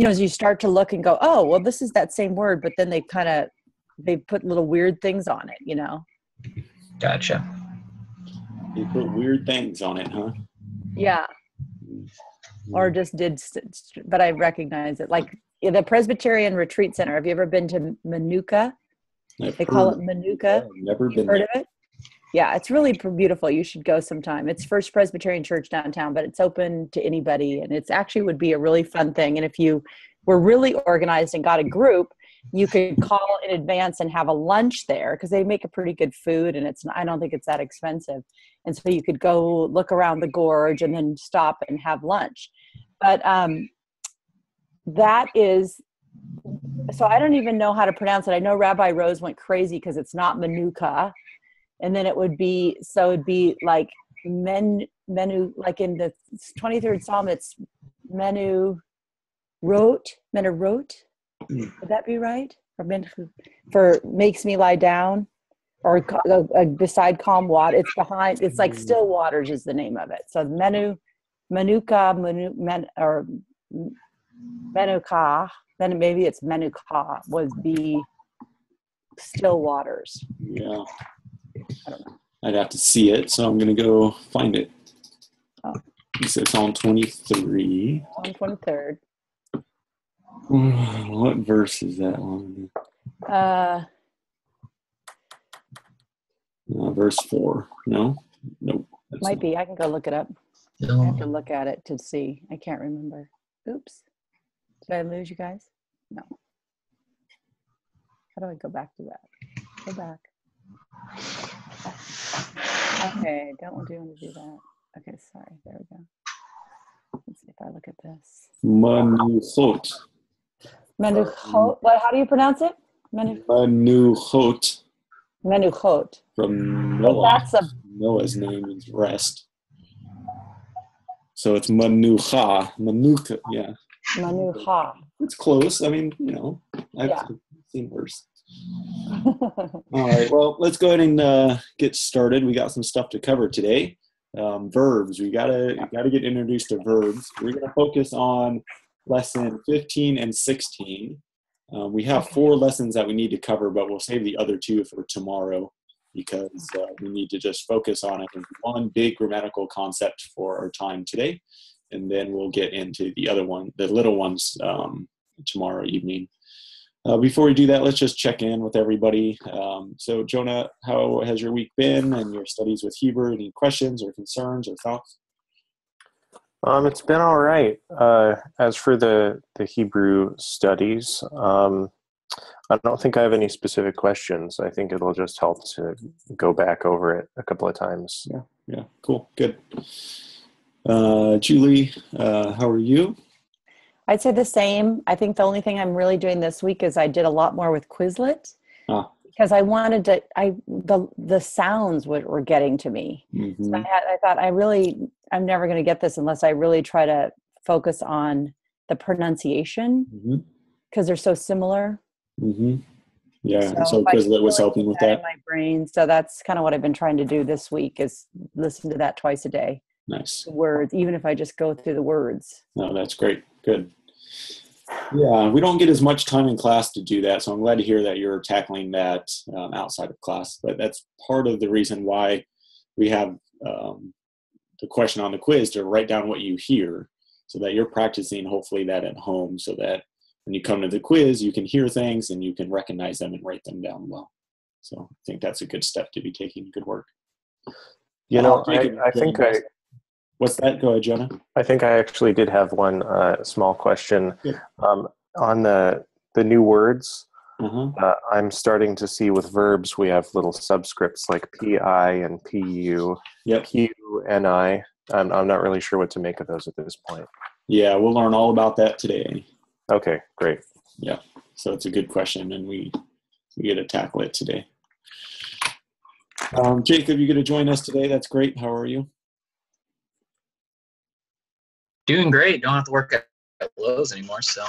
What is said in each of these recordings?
as you start to look and go, oh, well, this is that same word, but then they put little weird things on it. Gotcha. You put weird things on it, huh? Yeah. Or just but I recognize it. Like the Presbyterian Retreat Center. Have you ever been to Manuka? They call it Manuka. Never been heard of it? Yeah, it's really beautiful. You should go sometime. It's First Presbyterian Church downtown, but it's open to anybody. And it's actually would be a really fun thing. And if you were really organized and got a group, you could call in advance and have a lunch there because they make a pretty good food and I don't think it's that expensive. And so you could go look around the gorge and then stop and have lunch. But that is, so I don't even know how to pronounce it. I know Rabbi Rose went crazy because it's not Manuka. And then it'd be like menu, like in the 23rd Psalm, it's menurot. Would that be right? For makes me lie down, or beside calm water. It's behind. It's like still waters is the name of it. So Manuka, or Menuka. Then maybe it's Menuka would be still waters. Yeah. I don't know. I'd have to see it, so I'm going to go find it. Oh. You said Psalm 23. Psalm 23rd. What verse is that one? Verse 4. No? Nope. Might be. I can go look it up. I have to look at it to see. I can't remember. Oops. Did I lose you guys? No. How do I go back to that? Go back. Okay, don't want to do that. Okay, sorry. There we go. Let's see if I look at this. Manuchot. Menuchot. What? How do you pronounce it? Manuchot. Menuchot. From Noah. Noah's name means rest. So it's Manucha. Manuka, yeah. Manucha. It's close. I mean, I've seen worse. All right, well, let's go ahead and get started. We got some stuff to cover today. Verbs. We gotta get introduced to verbs. We're gonna focus on lesson 15 and 16. We have 4 lessons that we need to cover, but we'll save the other 2 for tomorrow because we need to just focus on, I think, one big grammatical concept for our time today, and then we'll get into the other one, the little ones, tomorrow evening. Before we do that, let's just check in with everybody. So, Jonah, how has your week been and your studies with Hebrew? Any questions or concerns or thoughts? It's been all right. As for the Hebrew studies, I don't think I have any specific questions. I think it'll just help to go back over it a couple of times. Yeah, cool, good. Julie, how are you? I'd say the same. I think the only thing I'm really doing this week is I did a lot more with Quizlet because I wanted to. The sounds were getting to me. Mm-hmm. So I thought I'm never going to get this unless I really try to focus on the pronunciation because they're so similar. Mm-hmm. Yeah, so Quizlet was helping with that. In my brain, so that's kind of what I've been trying to do this week is listen to that twice a day. Nice. The words, even if I just go through the words. No, that's great. Good. Yeah, we don't get as much time in class to do that, so I'm glad to hear that you're tackling that outside of class. But that's part of the reason why we have the question on the quiz to write down what you hear so that you're practicing hopefully that at home so that when you come to the quiz, you can hear things and you can recognize them and write them down well. So I think that's a good step to be taking. Good work. I think What's that? Go ahead, Jonah. I think I actually did have one small question. Yeah. On the new words. I'm starting to see with verbs we have little subscripts like PI and PU, QNI. I'm not really sure what to make of those at this point. Yeah, we'll learn all about that today. Okay, great. Yeah, so it's a good question, and we get to tackle it today. Jacob, you're going to join us today. That's great. How are you? Doing great. Don't have to work at Lowe's anymore, so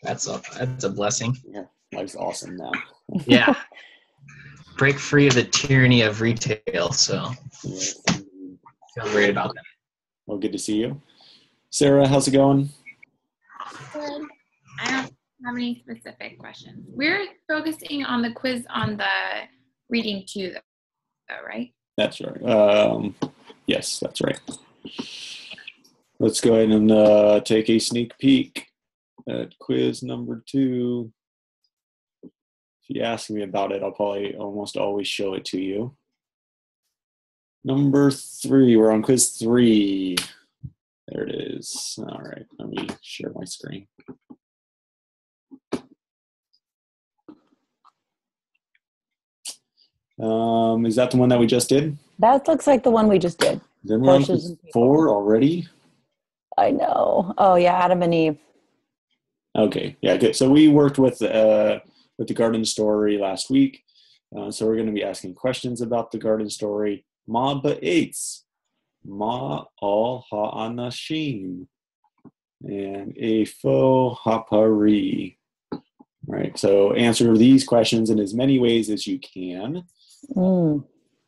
that's a blessing. Yeah, life's awesome now. Yeah. Break free of the tyranny of retail, so feel great about that. Well, good to see you. Sarah, how's it going? Good. I don't have any specific questions. We're focusing on the quiz on the reading too, though, right? That's right. Yes, that's right. Let's go ahead and take a sneak peek at quiz number 2. If you ask me about it, I'll probably almost always show it to you. Number 3, we're on quiz 3. There it is. All right, let me share my screen. Is that the one that we just did? That looks like the one we just did. Then we're on quiz 4 already? I know. Oh, yeah, Adam and Eve. Okay, yeah, good. So we worked with the garden story last week. So we're going to be asking questions about the garden story. Ma ba'etz, ma al ha'anashim, and efo ha'pari. Right, so answer these questions in as many ways as you can.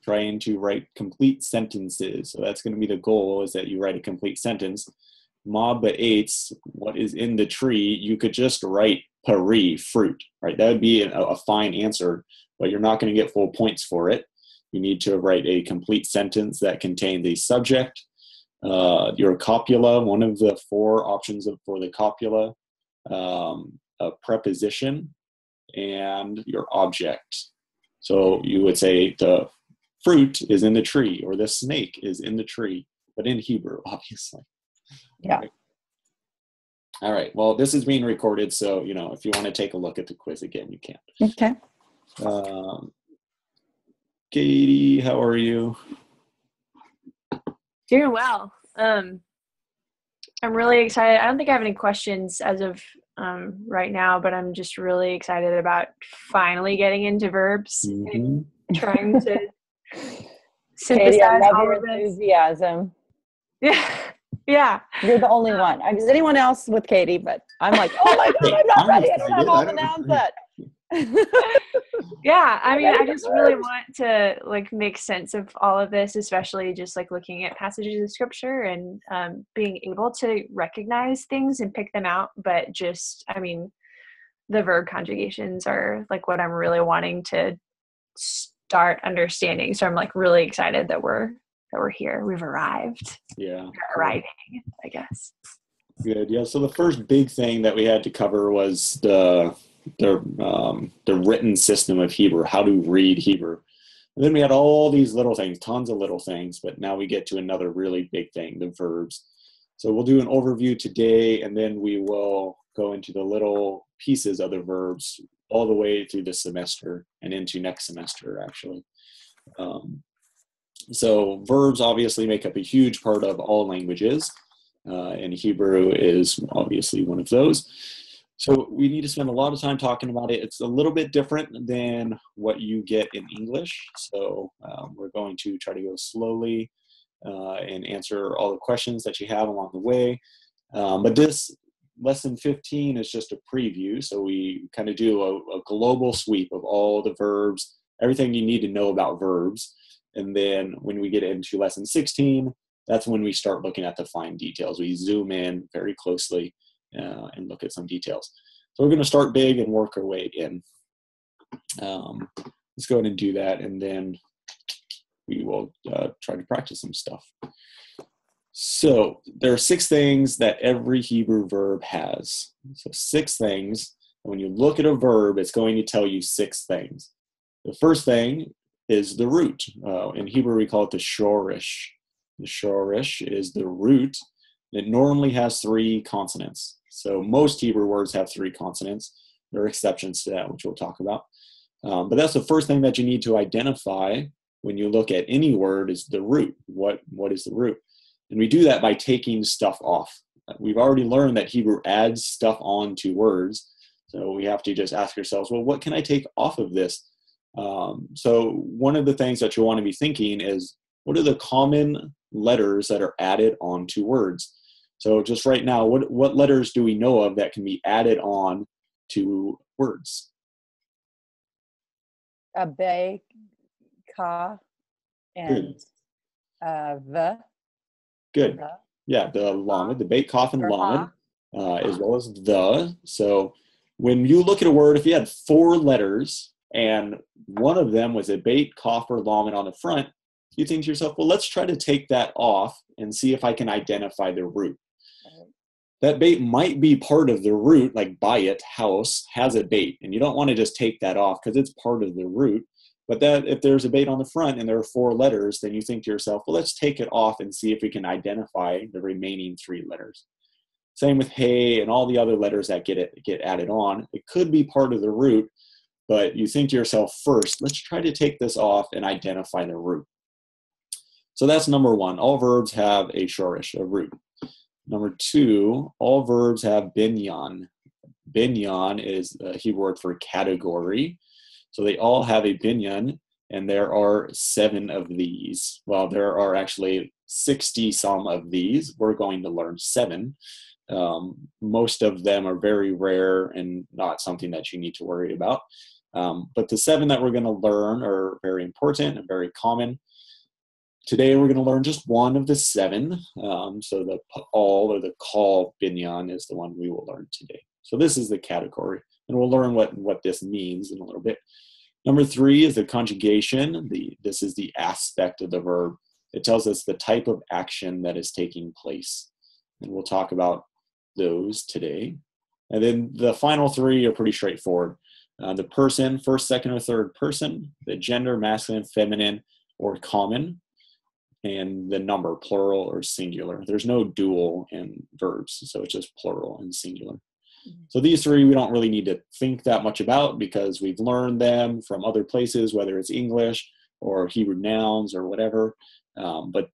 Trying to write complete sentences. So that's going to be the goal, is that you write a complete sentence. Ma ba'etz, what is in the tree? You could just write pari, fruit, right? That would be a fine answer, but you're not going to get full points for it. You need to write a complete sentence that contains a subject, your copula, one of the 4 options for the copula, a preposition, and your object. So you would say the fruit is in the tree, or the snake is in the tree, but in Hebrew, obviously. Yeah. Okay. All right. Well, this is being recorded, so if you want to take a look at the quiz again, you can. Okay. Katie, how are you? Doing well. I'm really excited. I don't think I have any questions as of right now, but I'm just really excited about finally getting into verbs and trying to synthesize Katie, I love all your of this. enthusiasm. Yeah. You're the only one. Is anyone else with Katie? But I'm like, oh my God, I'm not ready. I don't have all the nouns yet. Yeah, I mean, I just really want to make sense of all of this, especially just looking at passages of scripture and being able to recognize things and pick them out. But just, I mean, the verb conjugations are what I'm really wanting to start understanding. So I'm really excited that we're here. We've arrived. Yeah. We're arriving, I guess. Good. Yeah. So the first big thing that we had to cover was the written system of Hebrew, how to read Hebrew. And then we had all these little things, tons of little things, but now we get to another really big thing, the verbs. So we'll do an overview today, and then we will go into the little pieces of the verbs all the way through the semester and into next semester, actually. So verbs obviously make up a huge part of all languages, and Hebrew is obviously one of those. So we need to spend a lot of time talking about it. It's a little bit different than what you get in English. So we're going to try to go slowly and answer all the questions that you have along the way. But this lesson 15 is just a preview. So we kind of do a global sweep of all the verbs, everything you need to know about verbs. And then when we get into lesson 16, that's when we start looking at the fine details. We zoom in very closely and look at some details. So we're going to start big and work our way in. Let's go ahead and do that, and then we will try to practice some stuff. So there are 6 things that every Hebrew verb has. So 6 things. And when you look at a verb, it's going to tell you 6 things. The first thing is the root. In Hebrew, we call it the shorish. The shorish is the root. It normally has 3 consonants. So most Hebrew words have 3 consonants. There are exceptions to that, which we'll talk about. But that's the first thing that you need to identify when you look at any word is the root. What is the root? And we do that by taking stuff off. We've already learned that Hebrew adds stuff on to words. So we have to just ask ourselves, well, what can I take off of this? So one of the things that you want to be thinking is, what are the common letters that are added onto words? So just right now, what letters do we know of that can be added on to words? A, be, ka, and v. Good. Yeah, the lamed, the beit, kaf, and lamed as well as the. So when you look at a word, if you had 4 letters and one of them was a bait, cough, or lament on the front, you think to yourself, well, let's try to take that off and see if I can identify the root. That bait might be part of the root, like buy it, house, has a bait. And you don't want to just take that off because it's part of the root. But that if there's a bait on the front and there are 4 letters, then you think to yourself, well, let's take it off and see if we can identify the remaining 3 letters. Same with hay and all the other letters that get added on. It could be part of the root, but you think to yourself first, let's try to take this off and identify the root. So that's number 1. All verbs have a shorish, a root. Number 2, all verbs have binyan. Binyan is a Hebrew word for category. So they all have a binyan, and there are 7 of these. Well, there are actually 60 some of these. We're going to learn 7. Most of them are very rare and not something that you need to worry about. But the 7 that we're going to learn are very important and very common. Today we're going to learn just one of the 7. So the all or the call binyan is the one we will learn today. So this is the category, and we'll learn what this means in a little bit. Number 3 is the conjugation. This is the aspect of the verb. It tells us the type of action that is taking place, and we'll talk about those today. And then the final 3 are pretty straightforward. The person, first, second, or third person, the gender, masculine, feminine, or common, and the number, plural or singular. There's no dual in verbs, so it's just plural and singular. So these 3 we don't really need to think that much about because we've learned them from other places, whether it's English or Hebrew nouns or whatever. But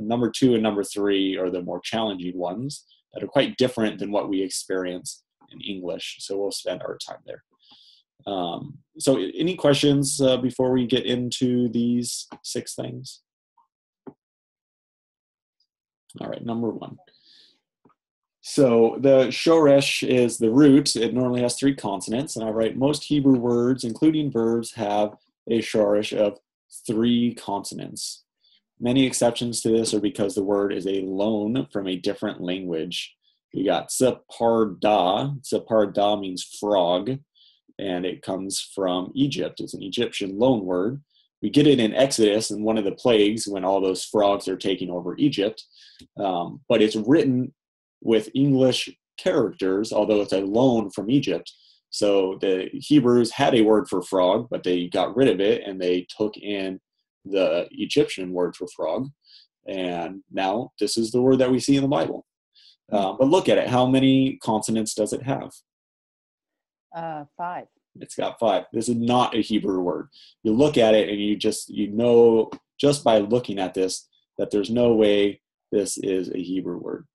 number 2 and number 3 are the more challenging ones that are quite different than what we experience in English. So we'll spend our time there. So any questions before we get into these 6 things? All right, number 1. So the shoresh is the root. It normally has 3 consonants, and I write most Hebrew words, including verbs, have a shoresh of 3 consonants. Many exceptions to this are because the word is a loan from a different language. We got separda. Separda means frog, and it comes from Egypt. It's an Egyptian loan word. We get it in Exodus and one of the plagues when all those frogs are taking over Egypt. But it's written with English characters, although it's a loan from Egypt. So the Hebrews had a word for frog, but they got rid of it and they took in the Egyptian word for frog. And now this is the word that we see in the Bible. But look at it. How many consonants does it have? 5. It's got 5. This is not a Hebrew word. You look at it and you know just by looking at this that there's no way this is a Hebrew word.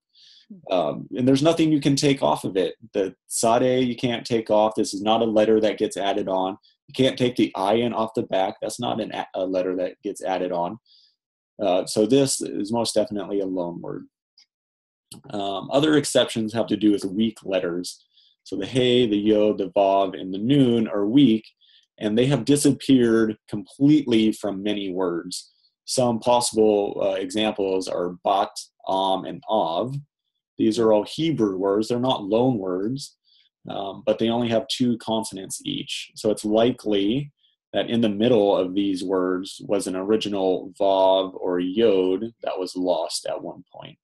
And there's nothing you can take off of it. The sade you can't take off. This is not a letter that gets added on. You can't take the ayin off the back. That's not a letter that gets added on. So this is most definitely a loan word. Other exceptions have to do with weak letters. So the hey, the yod, the vav, and the nun are weak, and they have disappeared completely from many words. Some possible examples are bat, and av. These are all Hebrew words. They're not loan words, but they only have 2 consonants each. So it's likely that in the middle of these words was an original vav or yod that was lost at one point.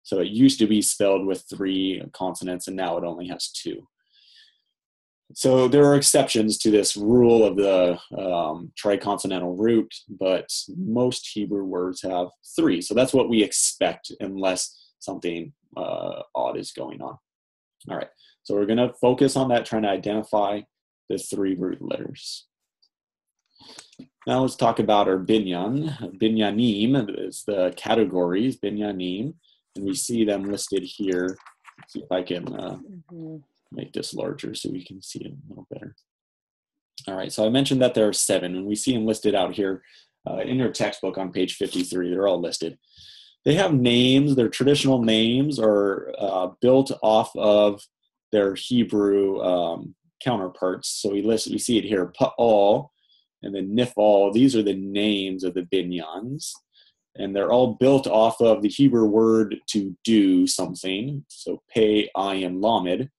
So it used to be spelled with 3 consonants, and now it only has 2. So there are exceptions to this rule of the triconsonantal root, but most Hebrew words have 3. So that's what we expect unless something odd is going on. All right, so we're going to focus on that, trying to identify the 3 root letters. Now let's talk about our binyan. Binyanim is the categories, binyanim. And we see them listed here. Let's see if I can make this larger so we can see it a little better. All right, so I mentioned that there are 7, and we see them listed out here in your textbook on page 53. They're all listed. They have names. Their traditional names are built off of their Hebrew counterparts. So we see it here, Pa'al and then Nifal. These are the names of the binyans. And they're all built off of the Hebrew word to do something. So pei, ayin, lamed.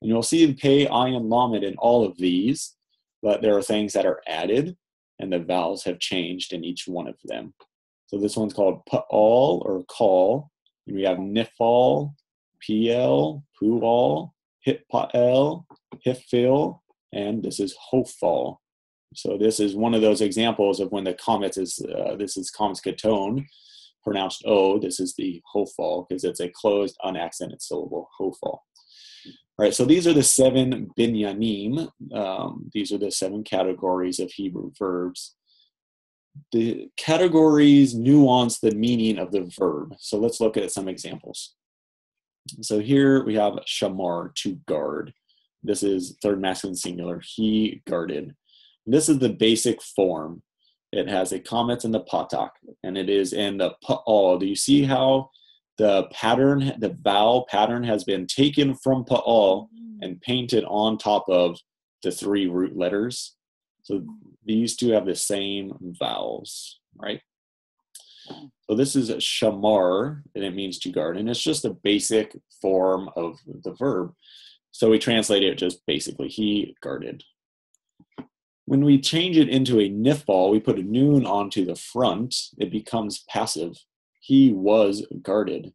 And you'll see pei, ayin, lamed in all of these, but there are things that are added, and the vowels have changed in each one of them. So this one's called pa'al or call. And we have nifal, pl, pual, hitpa'el, hifil, and this is hofal. So this is one of those examples of when the comet is, this is comet's ketone, pronounced O. This is the hofal because it's a closed, unaccented syllable, hofal. All right, so these are the 7 binyanim. These are the 7 categories of Hebrew verbs. The categories nuance the meaning of the verb. So let's look at some examples. So here we have shamar, to guard. This is third masculine singular, he guarded. This is the basic form. It has a comet and the patak, and it is in the pa'al. Do you see how the pattern, the vowel pattern has been taken from pa'al and painted on top of the 3 root letters? So these two have the same vowels, right? So this is shamar, and it means to guard, and it's just a basic form of the verb. So we translate it just basically, he guarded. When we change it into a nifal, we put a noon onto the front, it becomes passive. He was guarded.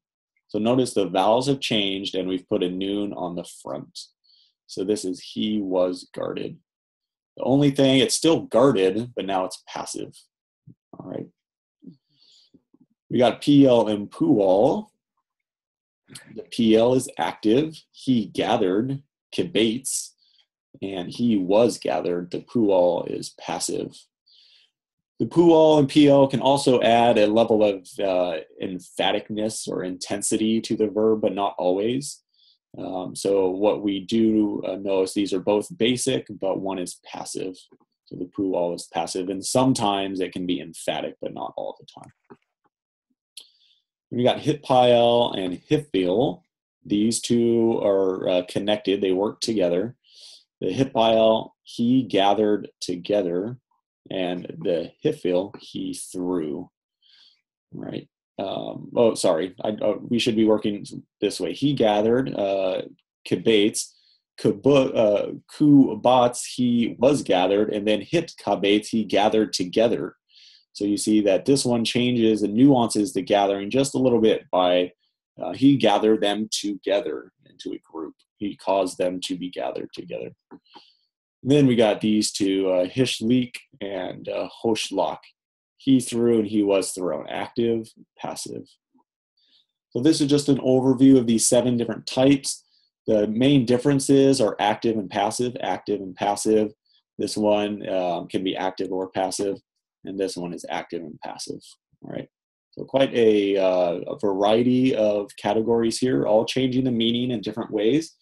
So notice the vowels have changed and we've put a noon on the front. So this is he was guarded. The only thing, it's still guarded, but now it's passive. All right. We got PL and pual. The PL is active. He gathered, kibates, and he was gathered. The pual is passive. The pual and PL can also add a level of emphaticness or intensity to the verb, but not always. So what we do know is these are both basic, but one is passive. So the pual is passive, and sometimes it can be emphatic, but not all the time. We got hitpael and hifil. These two are connected. They work together. The hitpael, he gathered together, and the hifil, he threw. Right. We should be working this way. He gathered, kibates, kubats, he was gathered, and then hit kabates, he gathered together. So you see that this one changes and nuances the gathering just a little bit by he gathered them together into a group. He caused them to be gathered together. Then we got these two, hishlik and hoshlak. He threw and he was thrown, active, passive. So this is just an overview of these 7 different types. The main differences are active and passive, active and passive. This one can be active or passive, and this one is active and passive. All right. So quite a variety of categories here, all changing the meaning in different ways.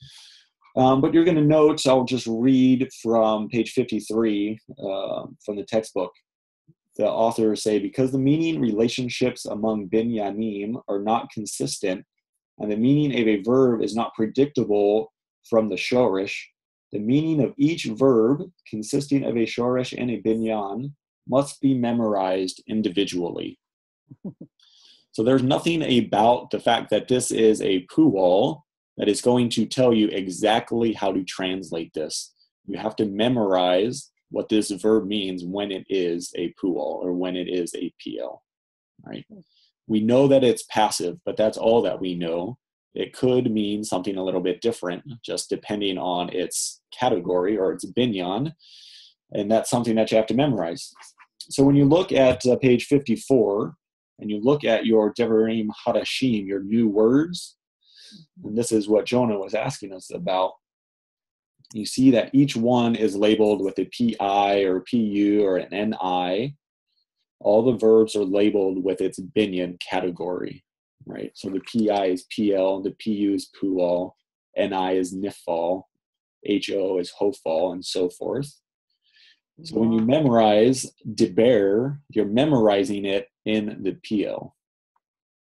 But you're going to note, I'll just read from page 53 from the textbook. The authors say, because the meaning relationships among binyanim are not consistent, and the meaning of a verb is not predictable from the shoresh, the meaning of each verb consisting of a shoresh and a binyan must be memorized individually. So there's nothing about the fact that this is a pual that is going to tell you exactly how to translate this. You have to memorize what this verb means when it is a pual or when it is a PL. Right? We know that it's passive, but that's all that we know. It could mean something a little bit different, just depending on its category or its binyan, and that's something that you have to memorize. So when you look at page 54, and you look at your Devarim Hadashim, your new words, and this is what Jonah was asking us about, you see that each one is labeled with a PI or PU or an NI. All the verbs are labeled with its binyan category, right? So the PI is PL, the PU is pual, NI is nifal, HO is hofal, and so forth. So when you memorize deber, you're memorizing it in the PL.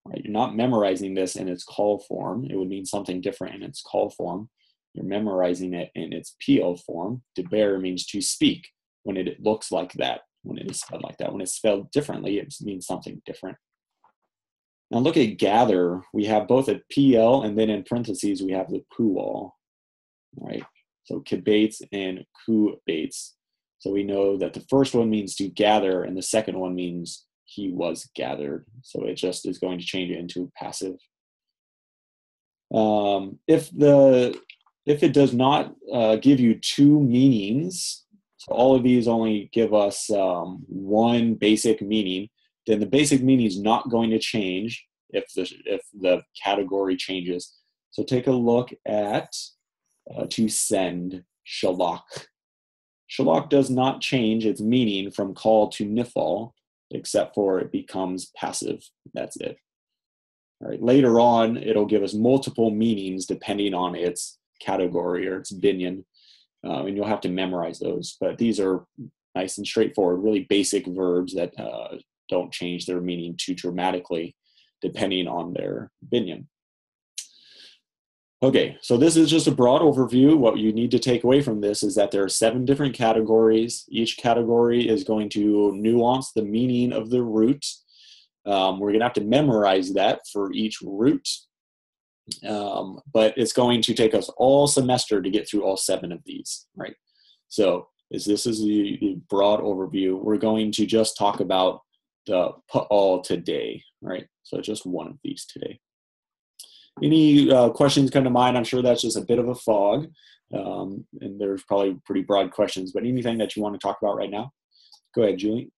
Right? You're not memorizing this in its call form. It would mean something different in its call form. You're memorizing it in its PL form. Deber means to speak when it looks like that, when it is spelled like that. When it's spelled differently, it means something different. Now look at gather. We have both a PL and then in parentheses we have the pual, right? So kibates and kubates. So we know that the first one means to gather and the second one means he was gathered. So it just is going to change it into passive. If it does not give you two meanings, so all of these only give us one basic meaning, then the basic meaning is not going to change if the category changes. So take a look at to send, shalach. Shalach does not change its meaning from call to nifal, except for it becomes passive. That's it. All right. Later on, it'll give us multiple meanings depending on its category or its binyan, and you'll have to memorize those. But these are nice and straightforward, really basic verbs that don't change their meaning too dramatically depending on their binyan. Okay, so this is just a broad overview. What you need to take away from this is that there are 7 different categories. Each category is going to nuance the meaning of the root. We're going to have to memorize that for each root, but it's going to take us all semester to get through all 7 of these, right? So this is the broad overview. We're going to just talk about the pa'al today, right? So just one of these today. Any questions come to mind? I'm sure that's just a bit of a fog, and there's probably pretty broad questions, but anything that you want to talk about right now? Go ahead, Julie.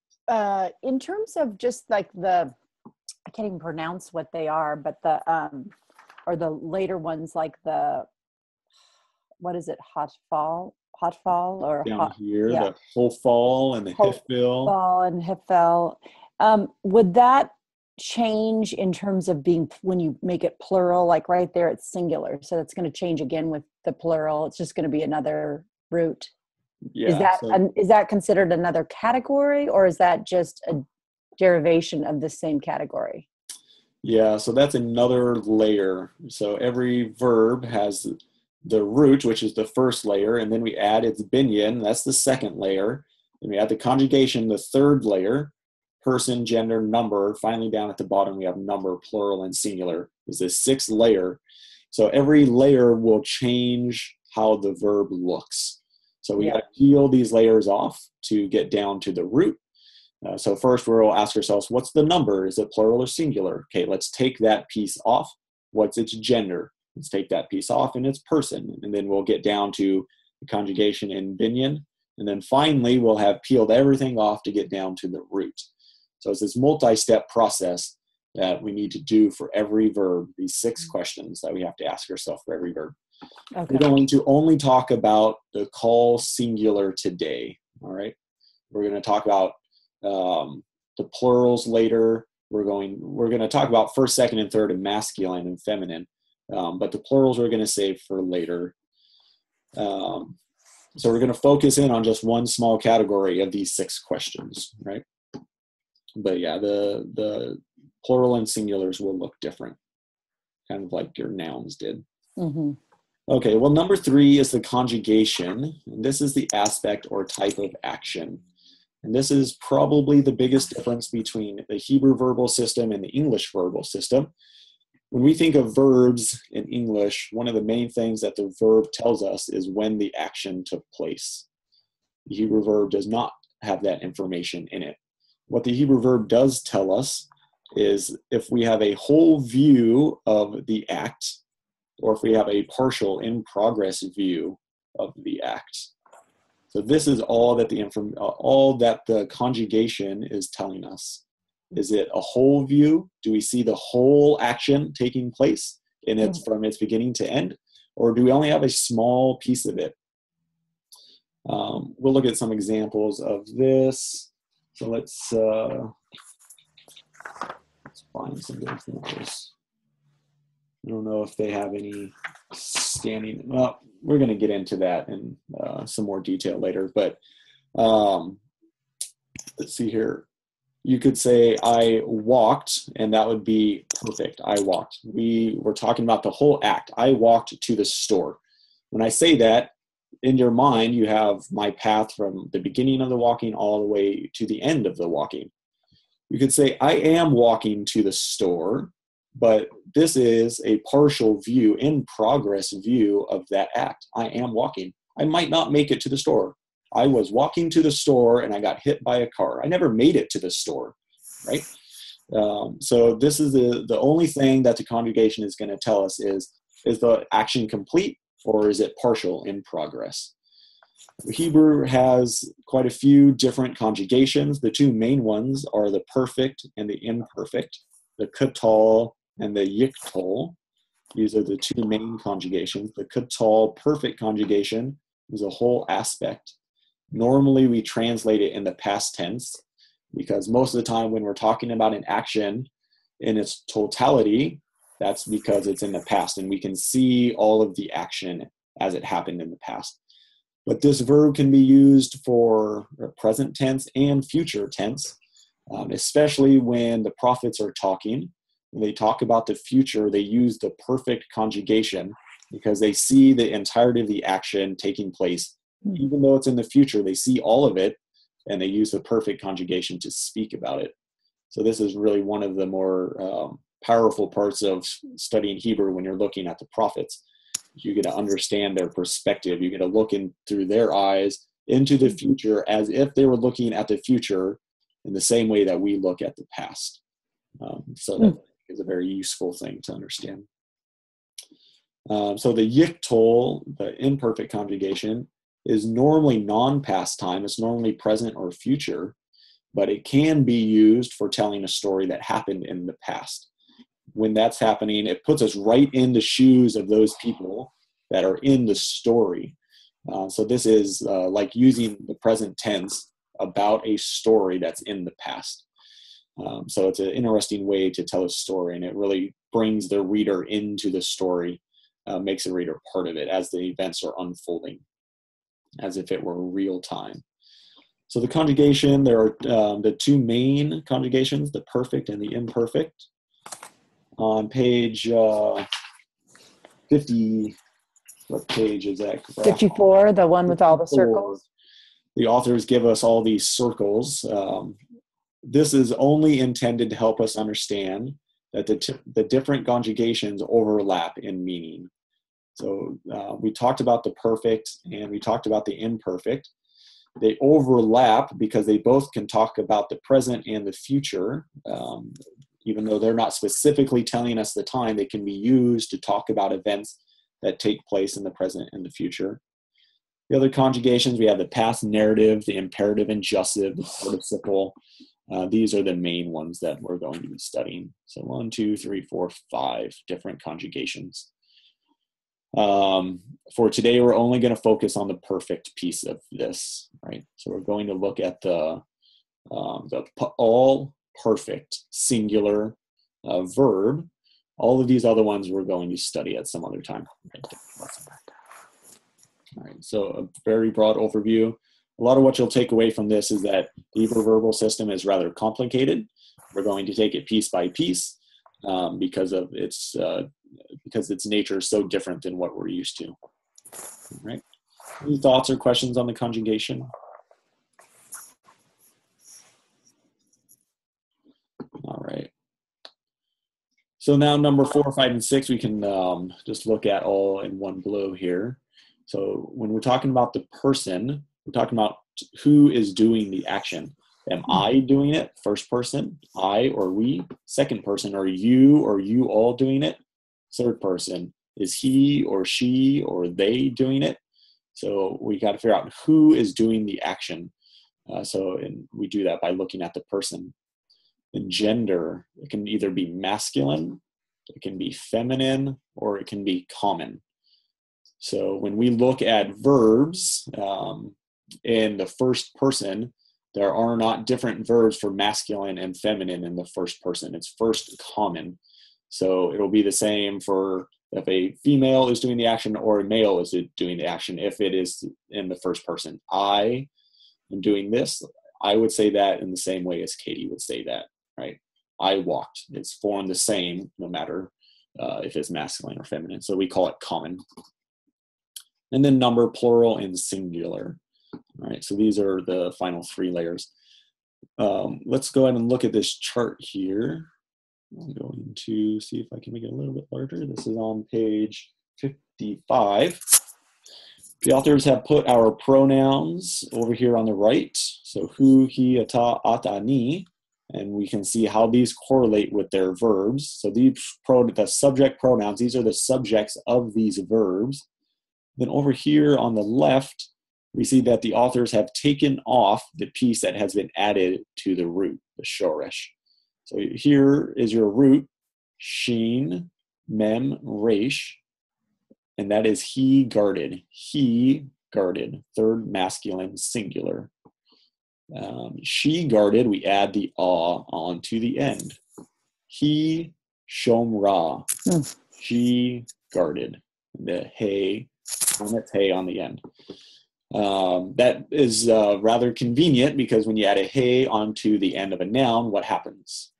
In terms of just like I can't even pronounce what they are, but or the later ones, like what is it, hotfal or down here, yeah. The hofal and the hifil. Hofal and hifel. Would that change in terms of being, when you make it plural, like right there it's singular, so that's going to change again with the plural? It's just going to be another root. Yeah. Is that considered another category, or is that just a derivation of the same category? Yeah, so that's another layer. So every verb has the root, which is the first layer, and then we add its binyan, that's the second layer. And we add the conjugation, the third layer. Person, gender, number. Finally, down at the bottom, we have number, plural, and singular. Is this 6th layer. So every layer will change how the verb looks. So we got to peel these layers off to get down to the root. So first, we'll ask ourselves, what's the number? Is it plural or singular? Okay, let's take that piece off. What's its gender? Let's take that piece off, and it's person. And then we'll get down to the conjugation in binyan. And then finally, we'll have peeled everything off to get down to the root. So it's this multi-step process that we need to do for every verb, these 6 questions that we have to ask ourselves for every verb. Okay. We're going to only talk about the call singular today, all right? We're going to talk about the plurals later. We're going to talk about first, second, and third, and masculine and feminine, but the plurals we're going to save for later. So we're going to focus in on just one small category of these 6 questions, right? But yeah, the plural and singulars will look different, kind of like your nouns did. Mm-hmm. Okay, well, number 3 is the conjugation. And this is the aspect or type of action. And this is probably the biggest difference between the Hebrew verbal system and the English verbal system. When we think of verbs in English, one of the main things that the verb tells us is when the action took place. The Hebrew verb does not have that information in it. What the Hebrew verb does tell us is if we have a whole view of the act, or if we have a partial in progress view of the act. So this is all that the conjugation is telling us. Is it a whole view? Do we see the whole action taking place in its from its beginning to end, or do we only have a small piece of it? We'll look at some examples of this. So let's find some examples. I don't know if they have any standing. Well, we're going to get into that in some more detail later. But let's see here. You could say I walked, and that would be perfect. I walked. We were talking about the whole act. I walked to the store. When I say that, in your mind, you have my path from the beginning of the walking all the way to the end of the walking. You could say, I am walking to the store. but this is a partial view, in progress view of that act. I am walking. I might not make it to the store. I was walking to the store and I got hit by a car. I never made it to the store, right? So this is the only thing that the conjugation is going to tell us is the action complete or is it partial, in progress? Hebrew has quite a few different conjugations. The two main ones are the perfect and the imperfect, the katal and the yiktol. These are the two main conjugations. The katal perfect conjugation is a whole aspect. Normally we translate it in the past tense because most of the time when we're talking about an action in its totality, that's because it's in the past and we can see all of the action as it happened in the past. But this verb can be used for present tense and future tense, especially when the prophets are talking. When they talk about the future, they use the perfect conjugation because they see the entirety of the action taking place. Even though it's in the future, they see all of it, and they use the perfect conjugation to speak about it. So this is really one of the more powerful parts of studying Hebrew when you're looking at the prophets. You get to understand their perspective. You get to look in through their eyes into the future as if they were looking at the future in the same way that we look at the past. So that is a very useful thing to understand. So the yiktol, the imperfect conjugation, is normally non-past time. It's normally present or future, but it can be used for telling a story that happened in the past. When that's happening, it puts us right in the shoes of those people that are in the story. So this is like using the present tense about a story that's in the past. So it's an interesting way to tell a story, and it really brings the reader into the story, makes the reader part of it as the events are unfolding, as if it were real time. So the conjugation, there are the two main conjugations, the perfect and the imperfect. On page 50, what page is that? 54, the one with all the circles. The authors give us all these circles. This is only intended to help us understand that the different conjugations overlap in meaning. So we talked about the perfect and we talked about the imperfect. They overlap because they both can talk about the present and the future. Even though they're not specifically telling us the time, they can be used to talk about events that take place in the present and the future. The other conjugations, we have the past narrative, the imperative and jussive, the participle. These are the main ones that we're going to be studying. So 1, 2, 3, 4, 5 different conjugations. For today, we're only going to focus on the perfect piece of this, right? So we're going to look at the all perfect singular verb. All of these other ones we're going to study at some other time. All right, so a very broad overview. A lot of what you'll take away from this is that the Hebrew verbal system is rather complicated. We're going to take it piece by piece because its nature is so different than what we're used to. All right. Any thoughts or questions on the conjugation? All right. So now number 4, 5, and 6, we can just look at all in one blow here. So when we're talking about the person, we're talking about who is doing the action. Am I doing it? First person, I or we. Second person, are you or you all doing it? Third person, is he or she or they doing it? So we got to figure out who is doing the action. And we do that by looking at the person. And gender, it can either be masculine, it can be feminine, or it can be common. So when we look at verbs in the first person, there are not different verbs for masculine and feminine in the first person. It's first common. So it'll be the same for if a female is doing the action or a male is doing the action if it is in the first person. I am doing this. I would say that in the same way as Katie would say that, right? I walked. It's formed the same no matter if it's masculine or feminine. So we call it common. And then number, plural, and singular. All right, so these are the final 3 layers. Let's go ahead and look at this chart here. I'm going to see if I can make it a little bit larger. This is on page 55. The authors have put our pronouns over here on the right. So hu, he, ata, at, ani. And we can see how these correlate with their verbs. So the subject pronouns, these are the subjects of these verbs. Then over here on the left, we see that the authors have taken off the piece that has been added to the root, the shoresh. So here is your root, shin, mem, resh, and that is he guarded. He guarded, third masculine singular. She guarded, we add the ah onto the end. He shomra. She guarded. The hey, and it's hey on the end. That is rather convenient because when you add a hey onto the end of a noun, what happens?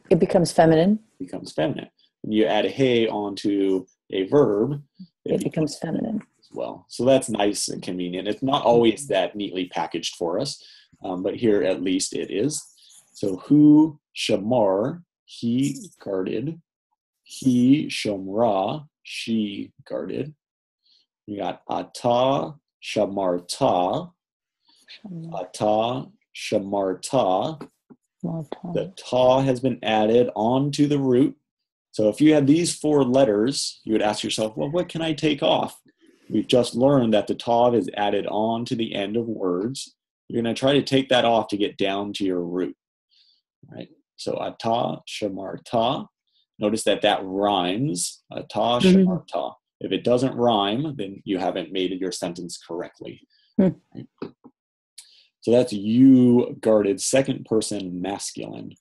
It becomes feminine. It becomes feminine. When you add a hey onto a verb, it becomes feminine as well. So that's nice and convenient. It's not always that neatly packaged for us, but here at least it is. So hu shamar, he guarded. He shomra, she guarded. You got ata shamarta, ata shamarta. The ta has been added onto the root. So if you had these four letters, you would ask yourself, well, what can I take off? We've just learned that the tav is added on to the end of words. You're going to try to take that off to get down to your root. All right? So ata shamarta. Notice that that rhymes. Ata shamarta. If it doesn't rhyme, then you haven't made your sentence correctly. Right? So that's you guarded, second person masculine.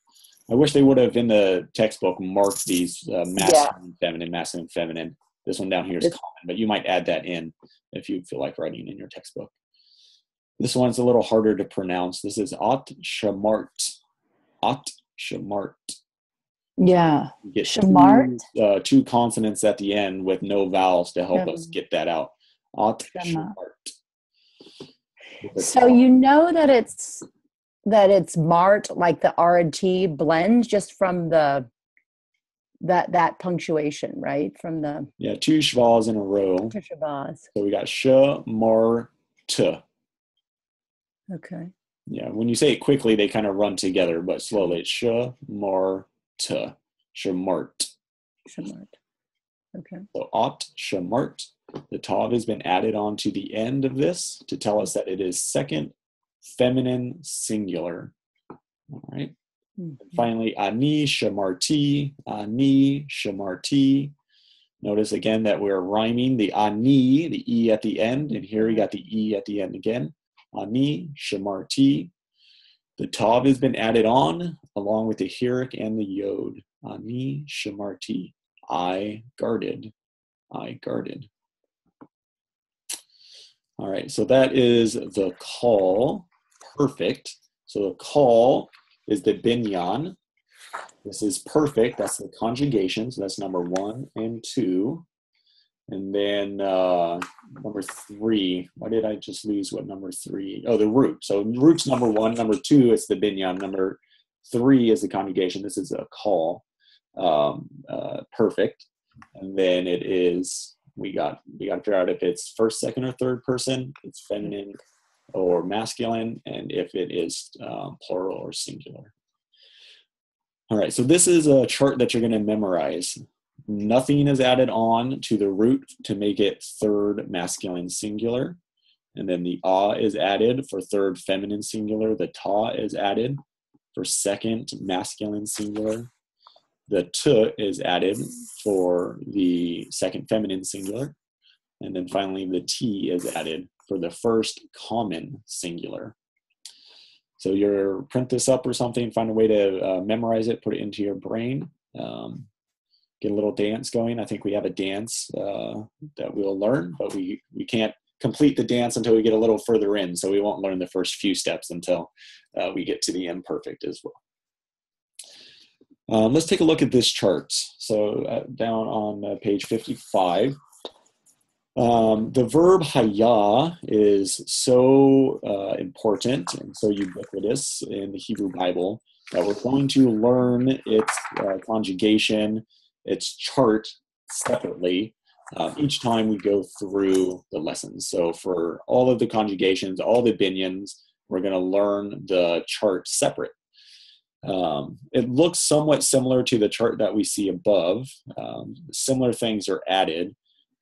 I wish they would have in the textbook marked these masculine, feminine, masculine, feminine. This one down here is common, but you might add that in if you feel like writing in your textbook. This one's a little harder to pronounce. This is at shamart. At shamart. Yeah. You get Shamart. Two consonants at the end with no vowels to help us get that out. At shamart. So you know that it's mart, like the R and T blends just from the that punctuation, right? From the two shvas in a row. Two shvas. So we got sh, mar, t. Okay. Yeah, when you say it quickly, they kind of run together, but slowly it's sh, mar, t, shamart. Shamart. Okay. So at shamart. The tav has been added on to the end of this to tell us that it is second feminine singular. All right. And finally, ani shamarti, ani shamarti. Notice again that we're rhyming the ani, the e at the end, and here we got the e at the end again. Ani shamarti. The tav has been added on along with the hirik and the yod. Ani shamarti. I guarded. I guarded. All right, so that is the call. Perfect. So the call is the binyan. This is perfect. That's the conjugation. So that's number 1 and 2. And then number 3. Why did I just lose what number 3? Oh, the root. So root's number 1. Number 2 is the binyan. Number 3 is the conjugation. This is a call. Perfect. And then it is, we got to figure out if it's first, second, or third person, it's feminine or masculine, and if it is plural or singular. All right, so this is a chart that you're going to memorize. Nothing is added on to the root to make it third masculine singular. And then the ah is added for third feminine singular. The ta is added for second masculine singular. The t is added for the second feminine singular. And then finally, the t is added for the first common singular. So you print this up or something, find a way to memorize it, put it into your brain, get a little dance going. I think we have a dance that we'll learn, but we can't complete the dance until we get a little further in. So we won't learn the first few steps until we get to the imperfect as well. Let's take a look at this chart. So down on page 55, the verb haya is so important and so ubiquitous in the Hebrew Bible But we're going to learn its conjugation, its chart separately each time we go through the lessons. So for all of the conjugations, all the binyans, we're going to learn the chart separate. It looks somewhat similar to the chart that we see above. Similar things are added,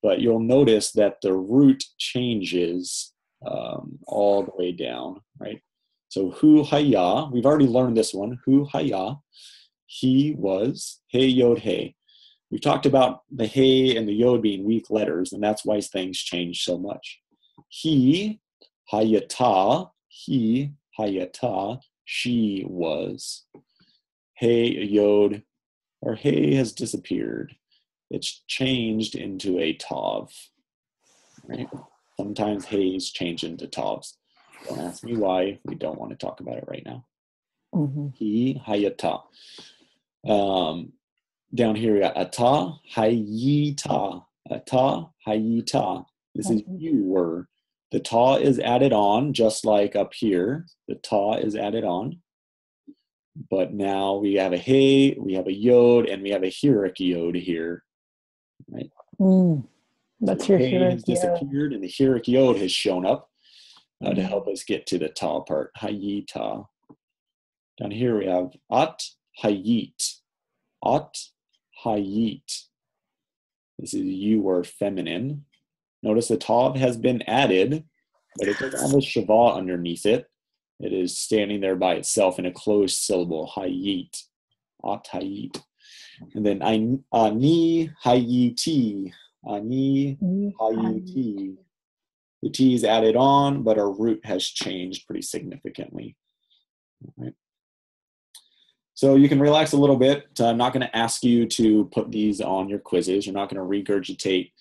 but you'll notice that the root changes all the way down, right? So hu haya, we've already learned this one. Hu haya, he was, he yod he. We've talked about the he and the yod being weak letters, and that's why things change so much. He hayata, he hayata, she was. He yod, or he has disappeared. It's changed into a tav, right? Sometimes he's change into tavs. Don't ask me why. We don't want to talk about it right now. Mm-hmm. He hayata. Down here we got ata hayita. Ata hayita. This is you were. The ta is added on, just like up here. The ta is added on. But now we have a he, we have a yod, and we have a hirik yod here. Right? That's so your he hirik has disappeared, and the hirik yod has shown up to help us get to the ta part. Hayita. Down here we have at hayit. At hayit. This is you word feminine. Notice the tav has been added, but it doesn't have a shava underneath it. It is standing there by itself in a closed syllable. Hayit. At hayit. And then ani hayiti. Ani hayiti. The T is added on, but our root has changed pretty significantly. All right. So you can relax a little bit. I'm not going to ask you to put these on your quizzes. You're not going to regurgitate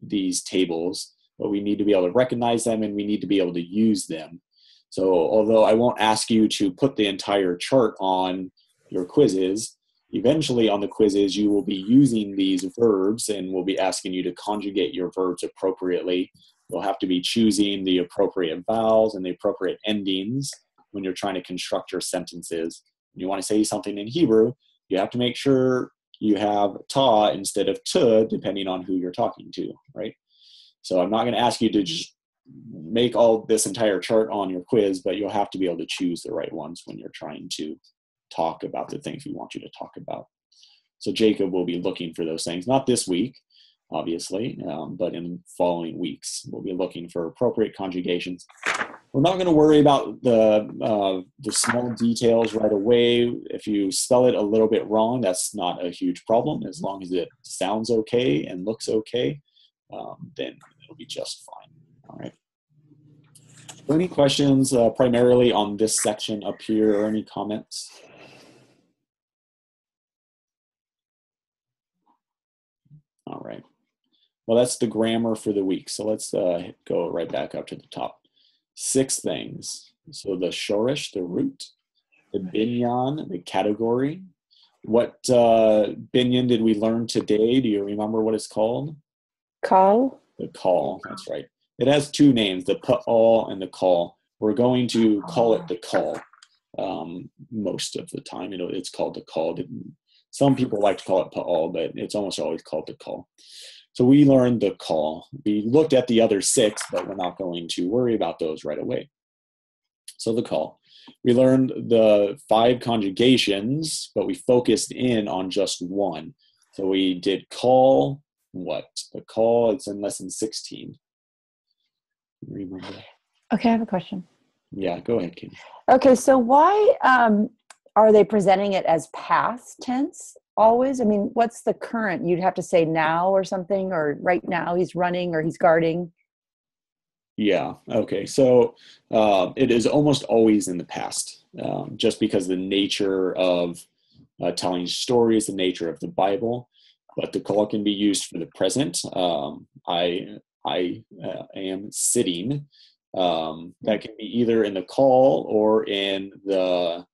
these tables, but we need to be able to recognize them and we need to be able to use them. So although I won't ask you to put the entire chart on your quizzes, eventually on the quizzes you will be using these verbs and we'll be asking you to conjugate your verbs appropriately. You'll have to be choosing the appropriate vowels and the appropriate endings when you're trying to construct your sentences. When you want to say something in Hebrew, you have to make sure you have ta instead of tu, depending on who you're talking to, right? So I'm not going to ask you to just make all this entire chart on your quiz, but you'll have to be able to choose the right ones when you're trying to talk about the things we want you to talk about. So Jacob will be looking for those things, not this week, obviously, but in following weeks. We'll be looking for appropriate conjugations. We're not going to worry about the small details right away. If you spell it a little bit wrong, that's not a huge problem. As long as it sounds okay and looks okay, then it'll be just fine. All right. So any questions primarily on this section up here or any comments? All right. Well, that's the grammar for the week. So let's go right back up to the top. 6 things. So the shorish, the root, the binyan, the category. What binyan did we learn today? Do you remember what it's called? Call. The call, that's right. It has 2 names, the pa'al and the call. We're going to call it the call most of the time. It's called the call. Some people like to call it pa'al, but it's almost always called the call. So we learned the call. We looked at the other 6, but we're not going to worry about those right away. So the call. We learned the 5 conjugations, but we focused in on just one. So we did call what? The call, it's in lesson 16. Remember? Okay, I have a question. Yeah, go ahead, Katie. Okay, so why are they presenting it as past tense always? I mean, what's the current? You'd have to say now or something, or right now he's running or he's guarding. Yeah, okay. So it is almost always in the past, just because the nature of telling stories, the nature of the Bible, but the call can be used for the present. I am sitting. That can be either in the call or in the,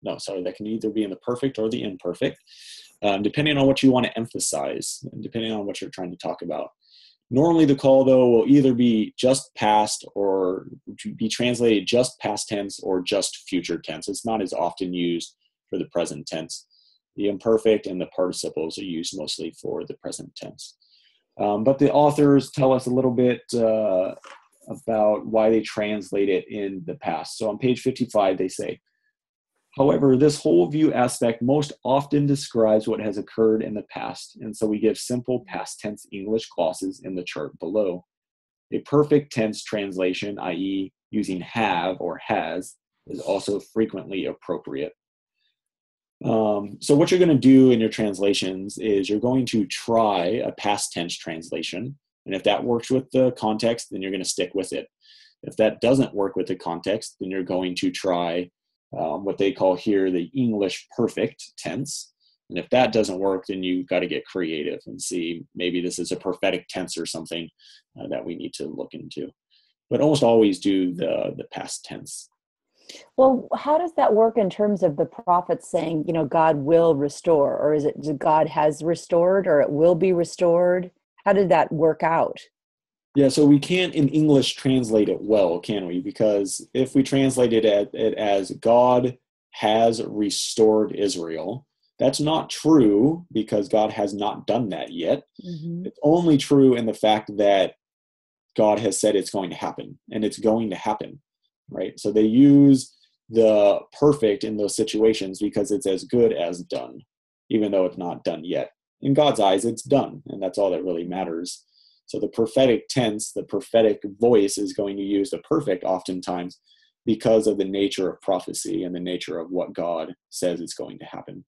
that can either be in the perfect or the imperfect, depending on what you want to emphasize and depending on what you're trying to talk about. Normally the call, though, will either be just past or be translated just past tense or just future tense. It's not as often used for the present tense. The imperfect and the participles are used mostly for the present tense. But the authors tell us a little bit about why they translate it in the past. So on page 55, they say, however, this whole view aspect most often describes what has occurred in the past, and so we give simple past tense English glosses in the chart below. A perfect tense translation, i.e. using have or has, is also frequently appropriate. So what you're going to do in your translations is you're going to try a past tense translation, and if that works with the context, then you're going to stick with it. If that doesn't work with the context, then you're going to try what they call here the English perfect tense. And if that doesn't work, then you've got to get creative and see maybe this is a prophetic tense or something that we need to look into. But almost always do the past tense. Well, how does that work in terms of the prophets saying, God will restore, or is it God has restored, or it will be restored? How did that work out? Yeah, so we can't in English translate it well, can we? Because if we translated it as God has restored Israel, that's not true because God has not done that yet. Mm-hmm. It's only true in the fact that God has said it's going to happen, and it's going to happen, right? So they use the perfect in those situations because it's as good as done, even though it's not done yet. In God's eyes, it's done, and that's all that really matters. So the prophetic tense, the prophetic voice is going to use the perfect oftentimes because of the nature of prophecy and the nature of what God says is going to happen.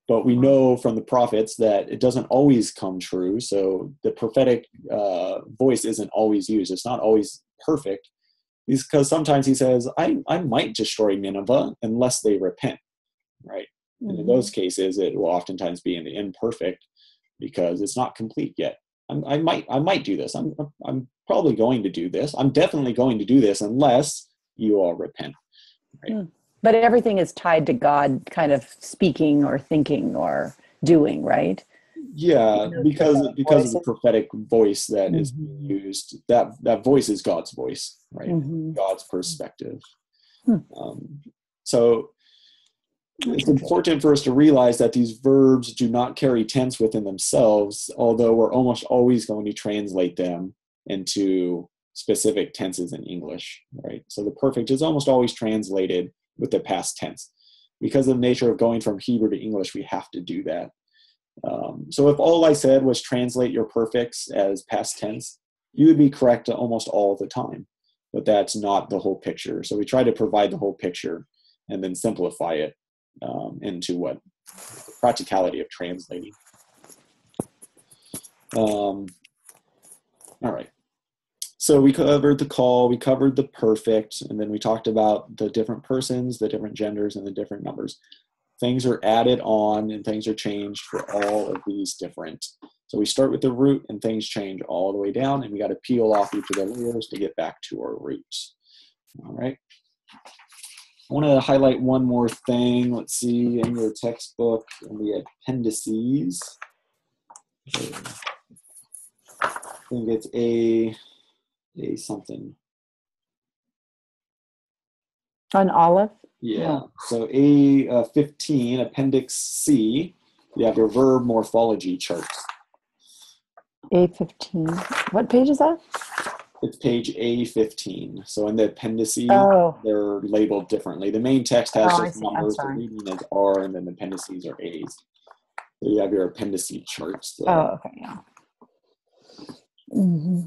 But we know from the prophets that it doesn't always come true. So the prophetic voice isn't always used. It's not always perfect because sometimes he says, I might destroy Nineveh unless they repent, right? Mm-hmm. And in those cases, it will oftentimes be in the imperfect because it's not complete yet. I might do this. I'm probably going to do this. I'm definitely going to do this unless you all repent. Right? But everything is tied to God kind of speaking or thinking or doing, right? Yeah, because of the prophetic voice that is being used. That voice is God's voice, right? Mm-hmm. God's perspective. So it's important for us to realize that these verbs do not carry tense within themselves, although we're almost always going to translate them into specific tenses in English, right? So the perfect is almost always translated with the past tense. Because of the nature of going from Hebrew to English, we have to do that. So if all I said was translate your perfects as past tense, you would be correct almost all the time. But that's not the whole picture. So we try to provide the whole picture and then simplify it into what the practicality of translating. All right. So we covered the call, we covered the perfect, and then we talked about the different persons, the different genders, and the different numbers. Things are added on and things are changed for all of these different. So we start with the root and things change all the way down, and we got to peel off each of the layers to get back to our roots. All right. I want to highlight one more thing. Let's see, in your textbook, in the appendices. I think it's a something. An olive? Yeah. So A15, Appendix C, you have your verb morphology charts. A15. What page is that? It's page A15. So in the appendices, they're labeled differently. The main text has just numbers, the reading is R, and then the appendices are A's. So you have your appendices charts. There. Oh, okay, yeah. Mm-hmm.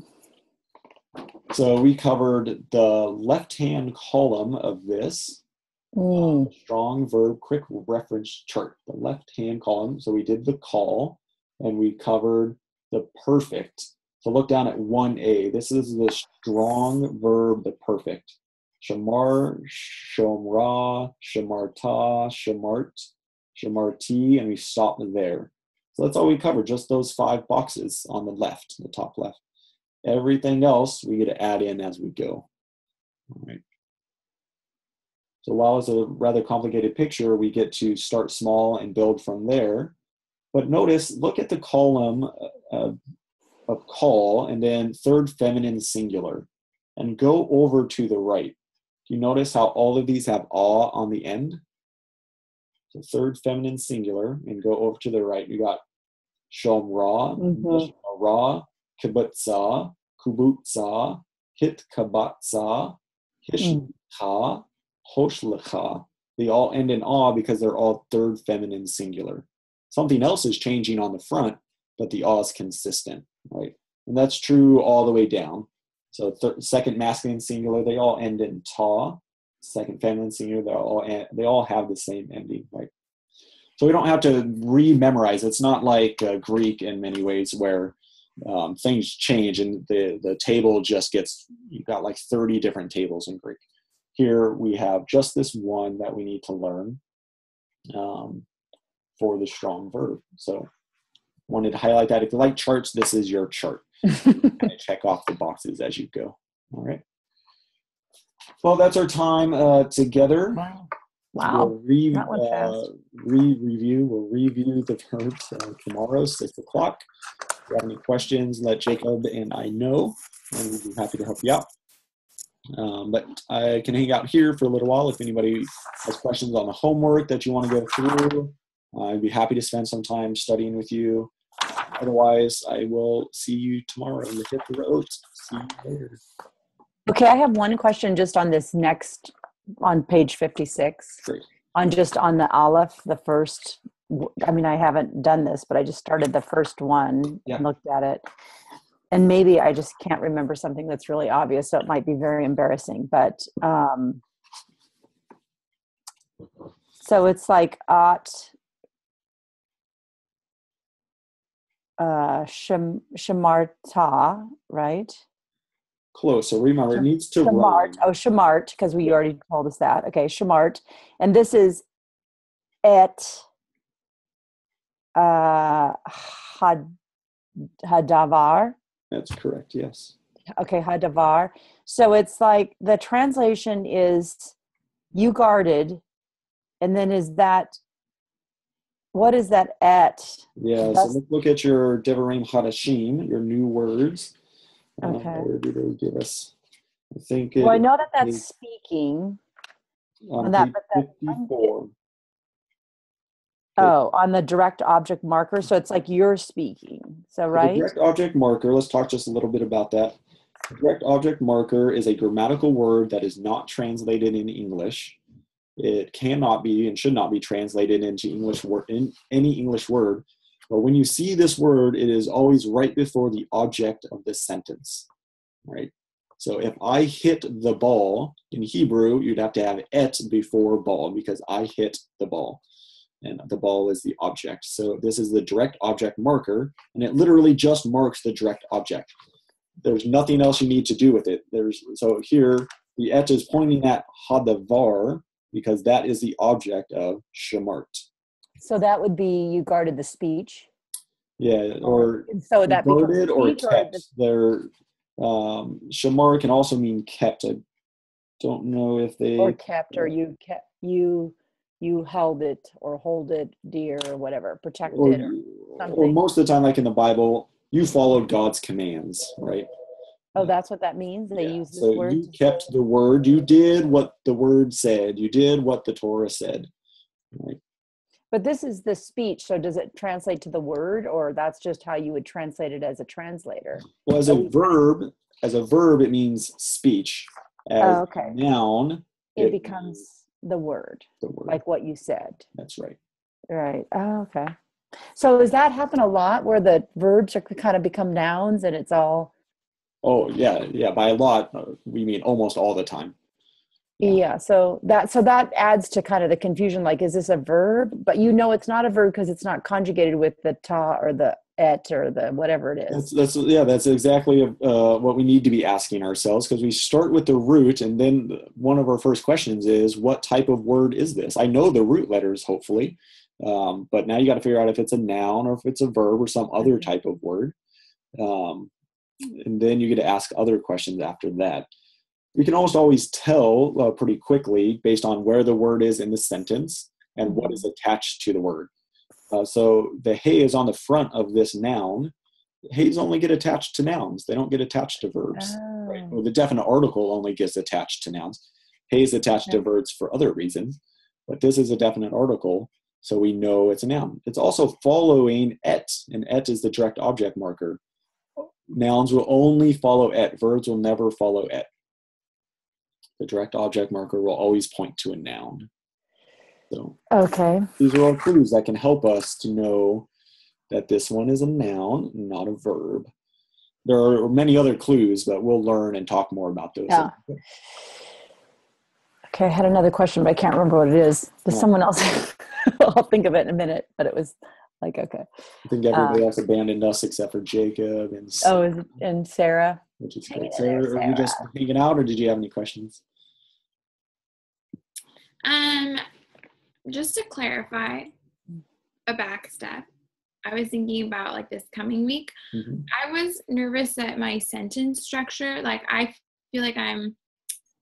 So we covered the left-hand column of this strong verb quick reference chart. The left-hand column. So we did the call, and we covered the perfect. So look down at 1A. This is the strong verb, the perfect. Shamar, shomra, shamarta, shamart, shamarti, and we stop there. So that's all we covered, just those 5 boxes on the left, the top left. Everything else we get to add in as we go. All right. So while it's a rather complicated picture, we get to start small and build from there. But notice, look at the column of call, and then third feminine singular. And go over to the right. Do you notice how all of these have "a" on the end? So third feminine singular, and go over to the right. You got shomra, ra, kibbutza, kubutza, hitkabatza, hishcha, hoshlecha. They all end in "a" because they're all third feminine singular. Something else is changing on the front, but the "a" is consistent, right? And that's true all the way down. So second masculine singular, they all end in "ta." Second feminine singular, they all have the same ending, right? So we don't have to re-memorize. It's not like Greek in many ways where things change and the table just gets, you've got like 30 different tables in Greek. Here we have just this one that we need to learn for the strong verb. So wanted to highlight that. If you like charts, this is your chart. And check off the boxes as you go. All right. Well, that's our time together. Wow. We'll review the verbs tomorrow, 6 o'clock. If you have any questions, let Jacob and I know, and we'd be happy to help you out. But I can hang out here for a little while if anybody has questions on the homework that you want to go through. I'd be happy to spend some time studying with you. Otherwise, I will see you tomorrow and hit the road. See you later. Okay, I have one question just on this next, on page 56. Great. On the Aleph, the first, I mean, I haven't done this, but I just started the first one and looked at it. And maybe I just can't remember something that's really obvious, so it might be very embarrassing. But so it's like Shemarta, right? Close. So remember, it needs to Shemart. Oh, Shemart, because we already told us that. Okay, Shemart. And this is et hadavar. That's correct, yes. Okay, hadavar. So it's like the translation is you guarded, and then is that, what is that et? Yeah, so let's look at your Devarim Hadashim, your new words. Okay. Where do they give us? I think I know that that's speaking. On that, page 54. Oh, on the direct object marker. So it's like you're speaking. So, right? The direct object marker, let's talk just a little bit about that. The direct object marker is a grammatical word that is not translated in English. It cannot be and should not be translated into English in any English word. But when you see this word, it is always right before the object of the sentence, right? So if I hit the ball, in Hebrew, you'd have to have et before ball because I hit the ball. And the ball is the object. So this is the direct object marker, and it literally just marks the direct object. There's nothing else you need to do with it. So here, the et is pointing at hadavar because that is the object of shemart. So that would be you guarded the speech. Yeah, or so that guarded or kept. Shamar can also mean kept. I don't know if they or kept or you kept you held it or hold it dear or whatever, protected or something. Or most of the time, like in the Bible, you followed God's commands, right? Oh, that's what that means? They use this so word? You kept the word. You did what the word said. You did what the Torah said. Right? But this is the speech, so does it translate to the word, or that's just how you would translate it as a translator? Well, as a verb, it means speech. As a noun, it becomes the word, like what you said. That's right. Right. Oh, okay. So does that happen a lot where the verbs are kind of become nouns and it's all? Oh, yeah. By a lot, we mean almost all the time. Yeah. So that adds to kind of the confusion. Like, is this a verb? But it's not a verb because it's not conjugated with the ta or the et or the whatever it is. That's exactly what we need to be asking ourselves, because we start with the root, and then one of our first questions is, what type of word is this? I know the root letters, hopefully, but now you got to figure out if it's a noun or if it's a verb or some other type of word. And then you get to ask other questions after that. We can almost always tell pretty quickly based on where the word is in the sentence and what is attached to the word. So the hey is on the front of this noun, Hayes only get attached to nouns. They don't get attached to verbs. Right? Or the definite article only gets attached to nouns. Hayes attached to verbs for other reasons, but this is a definite article, so we know it's a noun. It's also following et, and et is the direct object marker. Nouns will only follow et. Verbs will never follow et. The direct object marker will always point to a noun. So Okay. these are all clues that can help us to know that this one is a noun, not a verb. There are many other clues, but we'll learn and talk more about those. Yeah. Okay, I had another question, but I can't remember what it is. There's someone else. I'll think of it in a minute, but it was like, okay. I think everybody else abandoned us except for Jacob and and Sarah. Which is great. So are you just hanging out, or did you have any questions? Just to clarify, a back step. I was thinking about like this coming week. Mm-hmm. I was nervous that my sentence structure, like I feel like I'm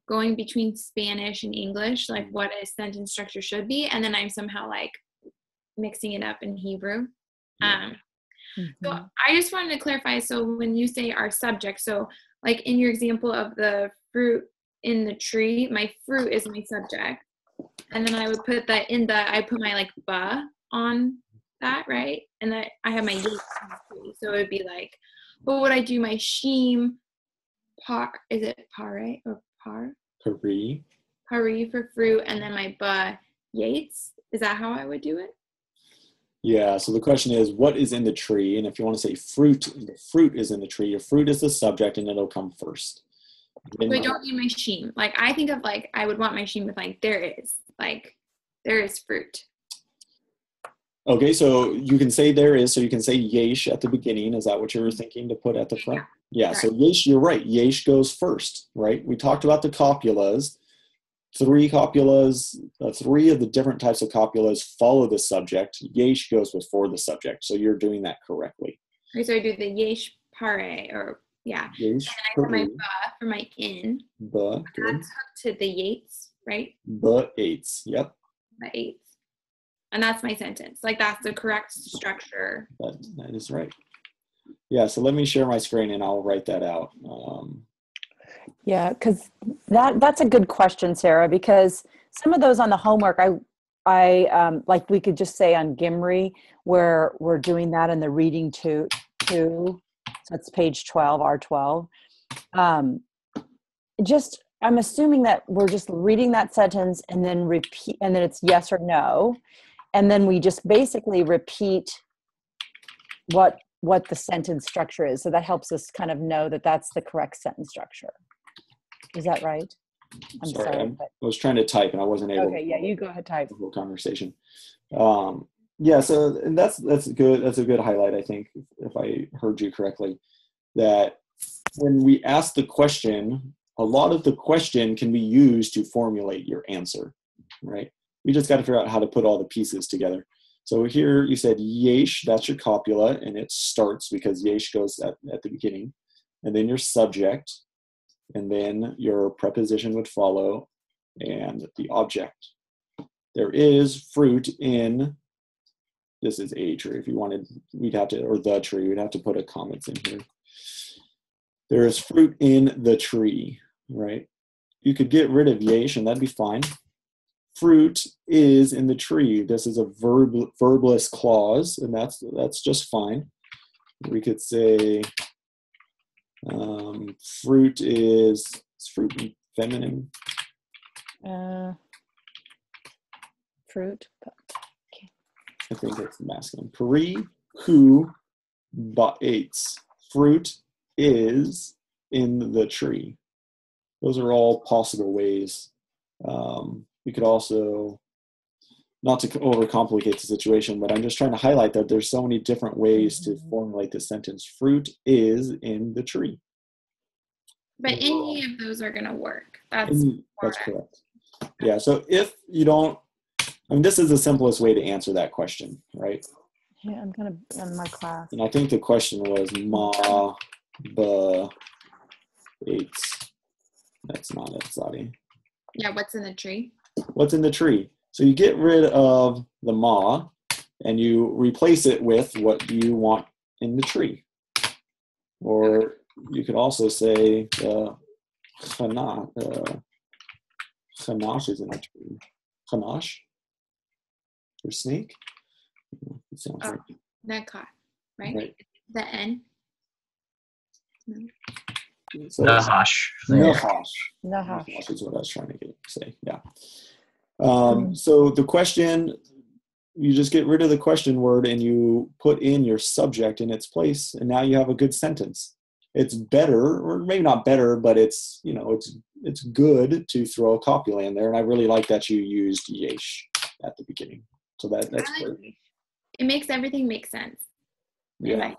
going between Spanish and English, like what a sentence structure should be, and then I'm somehow like mixing it up in Hebrew. So I just wanted to clarify. So when you say our subject, so like in your example of the fruit in the tree, my fruit is my subject, and then I would put that in I put my like ba on that, right? And then I have my yeast on the tree, so it would be like, what would I do? My sheem par, is it pare or par? Pari for fruit, and then my ba yates. Is that how I would do it? Yeah, so the question is, what is in the tree? And if you want to say fruit, the fruit is in the tree. Your fruit is the subject, and it'll come first. So I don't need my sheem. Like, I think of, like, I would want my sheem with, like, there is fruit. Okay, so you can say there is, so you can say yesh at the beginning. Is that what you were thinking to put at the front? Yeah, so yesh, you're right. Yesh goes first, right? We talked about the copulas. Three copulas, three of the different types of copulas follow the subject. Yesh goes before the subject, so you're doing that correctly. Okay, so I do the yesh pare, or yeah. Yesh, and then I put my ba for my in. Ba, good. That's hooked to the yates, right? Ba eights, yep. The eights. And that's my sentence. Like, that's the correct structure. That is right. Yeah, so let me share my screen and I'll write that out. Yeah, because that's a good question, Sarah, because some of those on the homework, I like we could just say on Gimri, where we're doing that in the reading two, so it's page 12, R12. I'm assuming that we're just reading that sentence and then repeat, and then it's yes or no. And then we just basically repeat what the sentence structure is. So that helps us kind of know that that's the correct sentence structure. Is that right? I'm sorry. I was trying to type and I wasn't able. Okay, yeah, you go ahead, type. The whole conversation. Yeah, so and that's good. That's a good highlight, I think, if I heard you correctly, that when we ask the question, a lot of the question can be used to formulate your answer, right? We just got to figure out how to put all the pieces together. So here you said yesh, that's your copula, and it starts because yesh goes at the beginning, and then your subject, and then your preposition would follow, and the object. There is fruit in, this is a tree. If you wanted, we'd have to, or the tree, we'd have to put a comments in here. There is fruit in the tree, right? You could get rid of yesh, and that'd be fine. Fruit is in the tree. This is a verbless clause, and that's just fine. We could say fruit is fruit feminine. Fruit. Okay. I think it's masculine. Pari hu ba'etz. Fruit is in the tree. Those are all possible ways. We could also, not to overcomplicate the situation, but I'm just trying to highlight that there's so many different ways to formulate the sentence. Fruit is in the tree. But any of those are going to work. That's correct. Yeah, so if you don't, I mean, this is the simplest way to answer that question, right? Yeah, I'm going to end my class. And I think the question was ma, ba, eitz. That's not it, Sadi. Yeah, what's in the tree? What's in the tree? So you get rid of the ma and you replace it with what you want in the tree. Or you could also say chanash is in a tree. Chanash or snake. It sounds like Nekah, right? right. The N. So Nahash. Nahash. Nahash. Nahash is what I was trying to say. Yeah. So the question, you just get rid of the question word and you put in your subject in its place, and now you have a good sentence. It's better, or maybe not better, but it's, you know, it's good to throw a copula in there, and I really like that you used yesh at the beginning. So that's great. It makes everything make sense. Yeah.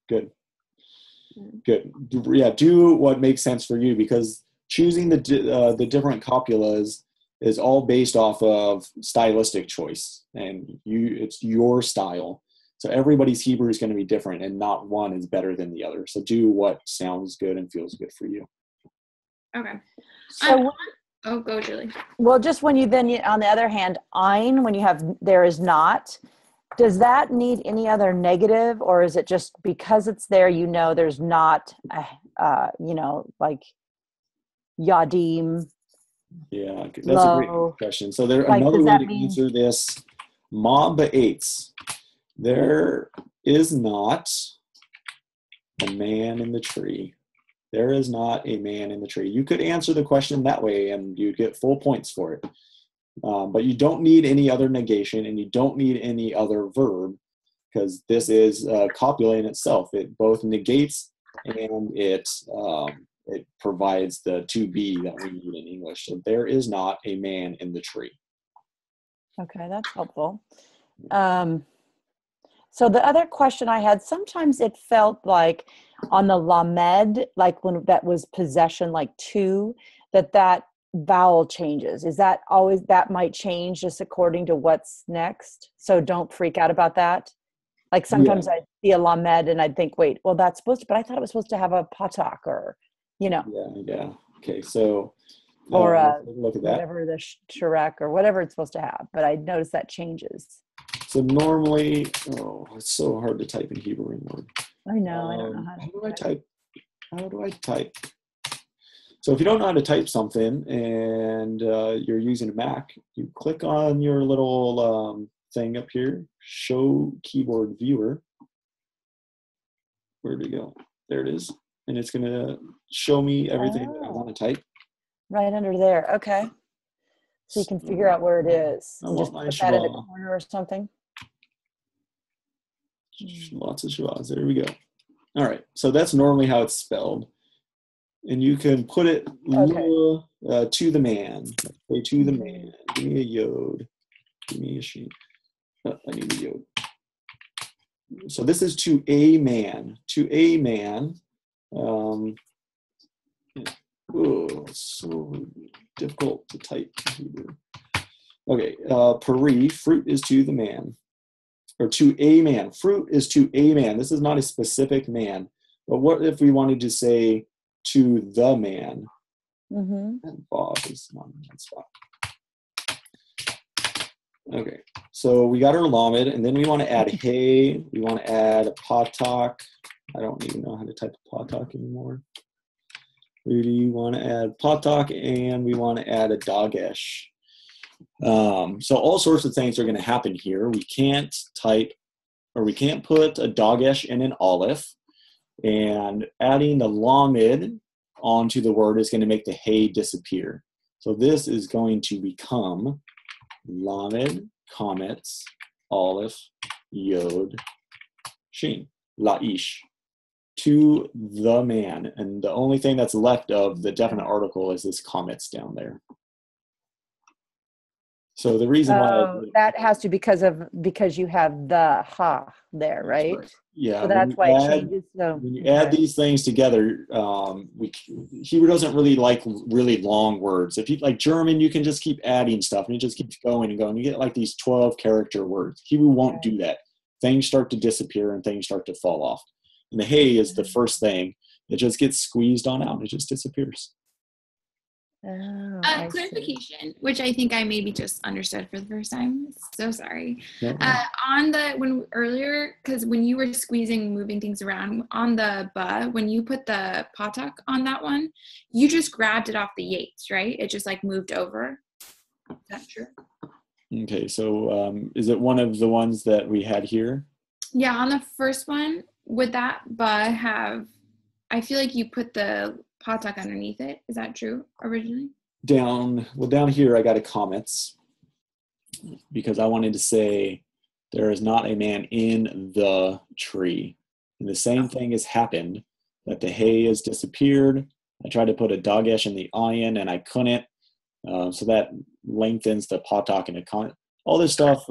Good. Good. Yeah, do what makes sense for you, because choosing the different copulas is all based off of stylistic choice, and it's your style. So everybody's Hebrew is going to be different, and not one is better than the other. So do what sounds good and feels good for you. Okay. So Go, Julie. well, just when you on the other hand, ein, when you have there is not, does that need any other negative, or is it just because it's there, you know, there's not, you know, like yadim? Yeah, that's Low. a great question. So there, Like, another does way that to mean- answer this, ma ba'etz. There is not a man in the tree. There is not a man in the tree. You could answer the question that way, and you get full points for it. But you don't need any other negation, and you don't need any other verb, because this is copula in itself. It both negates and it provides the to be that we need in English. So there is not a man in the tree. Okay, that's helpful. So the other question I had, sometimes it felt like on the lamed, like when that was possession, like to, that vowel changes. Is that always, that might change just according to what's next? So don't freak out about that. Like sometimes I see a lamed and I'd think, wait, well that's supposed to, but I thought it was supposed to have a patak, or, you know. Yeah. Okay, so or look at that. Whatever the sharek or whatever it's supposed to have, but I noticed that changes. So normally, it's so hard to type in Hebrew anymore. I know, I don't know how to type. How do I type? So if you don't know how to type something and you're using a Mac, you click on your little thing up here, show keyboard viewer. Where'd it go? There it is. And it's going to show me everything that I want to type. Right under there. Okay. So you can figure out where it is. I And just want put my that in the Shema. corner or something. Lots of Shevas. There we go. All right. So that's normally how it's spelled. And you can put it to the man. Say to the man. Give me a yod. Give me a sheet. I need a yod. So this is to a man. To a man. It's so difficult to type in Hebrew. Okay. Pari, fruit is to the man. Or to a man. Fruit is to a man. This is not a specific man. But what if we wanted to say to the man? And Bob is not in that spot. Okay. So we got our lamed, and then we want to add hey. We want to add a patak. I don't even know how to type a patak anymore. We want to add patak, and we want to add a dagesh. So all sorts of things are going to happen here. We can't type, or we can't put a dagesh in an aleph, and adding the lamed onto the word is going to make the hey disappear. So this is going to become lamed, comets, aleph, yod, shin, laish, to the man. And the only thing that's left of the definite article is this comets down there. So the reason why that has to because you have the ha there, right? Yeah. So that's why it changes. So when you add these things together, Hebrew doesn't really like really long words. If you like German, you can just keep adding stuff and it just keeps going and going. You get like these 12 character words. Hebrew won't do that. Things start to disappear and things start to fall off. And the hey is the first thing. It just gets squeezed on out and it just disappears. Oh, I see. Clarification, which I think I maybe just understood for the first time. So sorry. No. On the when earlier, because when you were squeezing, moving things around on the ba, when you put the patak on that one, you just grabbed it off the yates, right? It just like moved over. Is that true? Okay, so is it one of the ones that we had here? Yeah, on the first one, would that ba have? I feel like you put the patak underneath it. Is that true originally? Down here I got a comments because I wanted to say there is not a man in the tree. And the same thing has happened, that the hay has disappeared. I tried to put a dagesh in the ayin and I couldn't. So that lengthens the patak and the comment. All this stuff.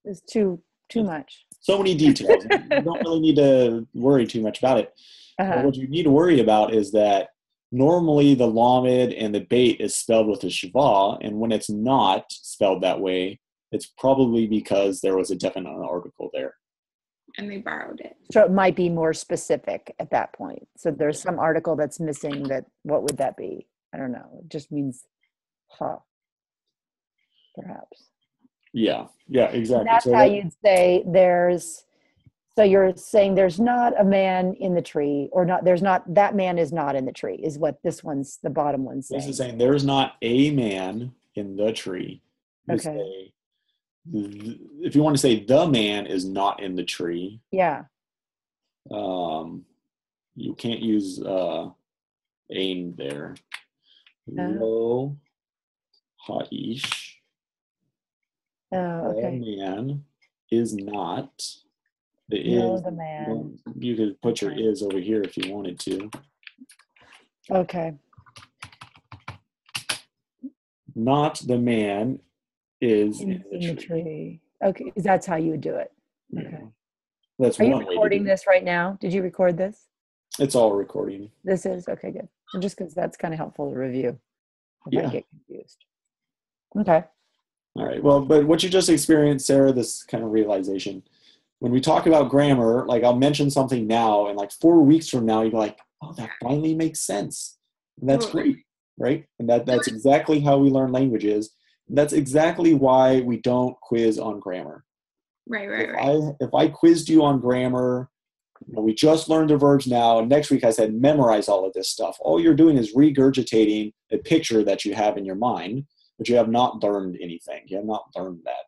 It's too much. So many details. You don't really need to worry too much about it. But what you need to worry about is that normally the lamed and the bait is spelled with a shva, and when it's not spelled that way, it's probably because there was a definite article there. And they borrowed it. So it might be more specific at that point. So there's some article that's missing. That what would that be? I don't know. It just means ha, perhaps. Yeah, exactly. And that's so how you'd say there's. So you're saying there's not a man in the tree, or not? There's not, that man is not in the tree, is what this one's, the bottom one's saying. This is saying there's not a man in the tree. Okay. If you want to say the man is not in the tree, Yeah. you can't use ain there. Lo ha'ish. Oh, okay. The man is not. The No, is. the man. You could put your Okay. is over here if you wanted to. Okay. Not the man is In the tree. Okay. That's how you would do it. Yeah. Okay. That's Are you one way to recording do it. this right now? Did you record this? It's all recording. This is? Okay, good. And just because that's kind of helpful to review if I Yeah. get confused. Okay. All right. Well, but what you just experienced, Sarah, this kind of realization. When we talk about grammar, like I'll mention something now, and like 4 weeks from now, you're like, oh, that finally makes sense. And that's great, right? And that's exactly how we learn languages. And that's exactly why we don't quiz on grammar. Right. If I quizzed you on grammar, we just learned the verbs now, and next week I said memorize all of this stuff. All you're doing is regurgitating a picture that you have in your mind, but you have not learned anything. You have not learned that,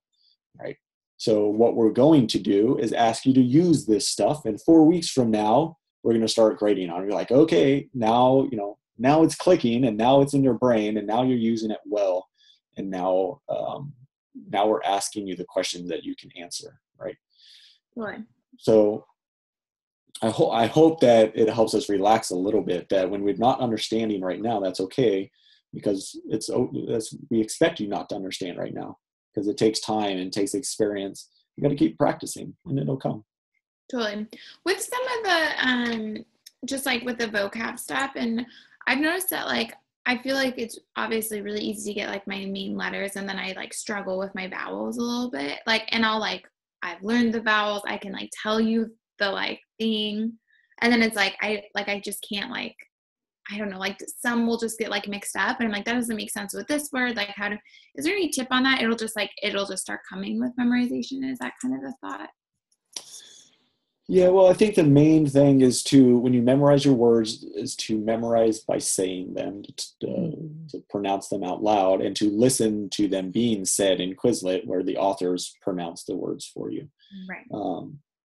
right? So what we're going to do is ask you to use this stuff, and 4 weeks from now, we're going to start grading on it. You're like, okay, now it's clicking, and now it's in your brain, and now you're using it well, and now we're asking you the questions that you can answer, right? Right. So I hope that it helps us relax a little bit, that when we're not understanding right now, that's okay, because we expect you not to understand right now, because it takes time and it takes experience. You got to keep practicing and it'll come. Totally. With some of the, just like with the vocab stuff, and I've noticed that like, I feel like it's obviously really easy to get like my main letters, and then I like struggle with my vowels a little bit. Like, and I've learned the vowels. I can like tell you the like thing. And then it's like, I just can't like, I don't know, like some will just get like mixed up, and I'm like, that doesn't make sense with this word. Like is there any tip on that? It'll just start coming with memorization. Is that kind of the thought? Yeah, well, I think the main thing is when you memorize your words, is to memorize by saying them, to pronounce them out loud, and to listen to them being said in Quizlet, where the authors pronounce the words for you. Right.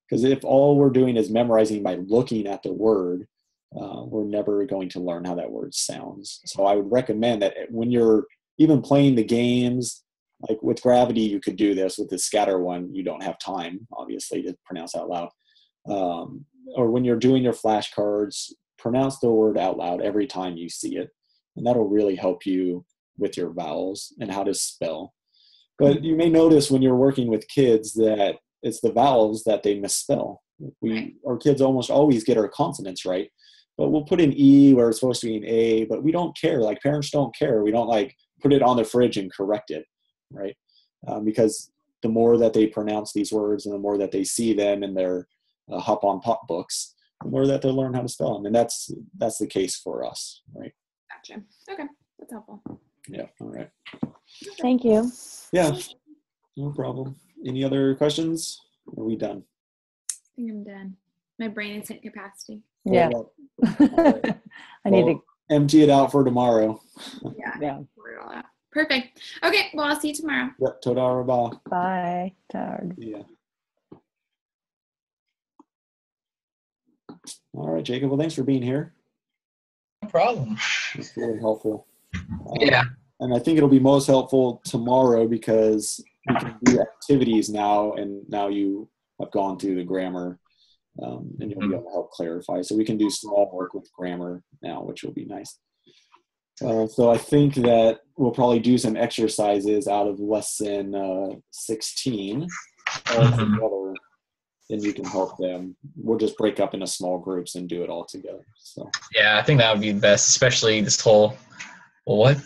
Because if all we're doing is memorizing by looking at the word, we're never going to learn how that word sounds. So I would recommend that when you're even playing the games, like with Gravity, you could do this. With the scatter one, you don't have time, obviously, to pronounce out loud. Or when you're doing your flashcards, pronounce the word out loud every time you see it. And that'll really help you with your vowels and how to spell. But you may notice when you're working with kids that it's the vowels that they misspell. Our kids almost always get our consonants right, but we'll put an E where it's supposed to be an A, but we don't care. Like parents don't care. We don't like put it on the fridge and correct it, right? Because the more that they pronounce these words and the more that they see them in their Hop on Pop books, the more that they'll learn how to spell them. And that's the case for us, right? Gotcha. Okay. That's helpful. Yeah. All right. Thank you. Yeah. No problem. Any other questions? Are we done? I think I'm done. My brain is at capacity. Yeah. Right. I need to. Empty it out for tomorrow. Yeah. Pour it all out. Perfect. Okay. Well, I'll see you tomorrow. Yep. Toda rabah. Bye. Tired. Yeah. All right, Jacob. Well, thanks for being here. No problem. It's really helpful. Yeah. And I think it'll be most helpful tomorrow because we can do activities now, and now you have gone through the grammar, and you'll be able to help clarify. So we can do small work with grammar now, which will be nice. So I think that we'll probably do some exercises out of lesson 16 all together, and you can help them. We'll just break up into small groups and do it all together. So Yeah, I think that would be the best, especially this whole, well, what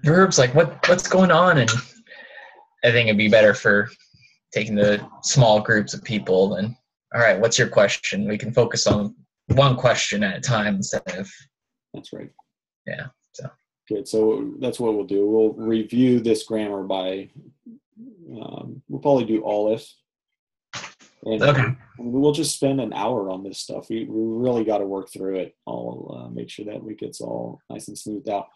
verbs, like what's going on? And I think it'd be better for taking the small groups of people and, all right, what's your question? We can focus on one question at a time instead of. that's right. Yeah. So Good. So that's what we'll do. We'll review this grammar by, we'll probably do Aleph. And Okay. we'll just spend an hour on this stuff. We really got to work through it. I'll make sure that we get all nice and smoothed out.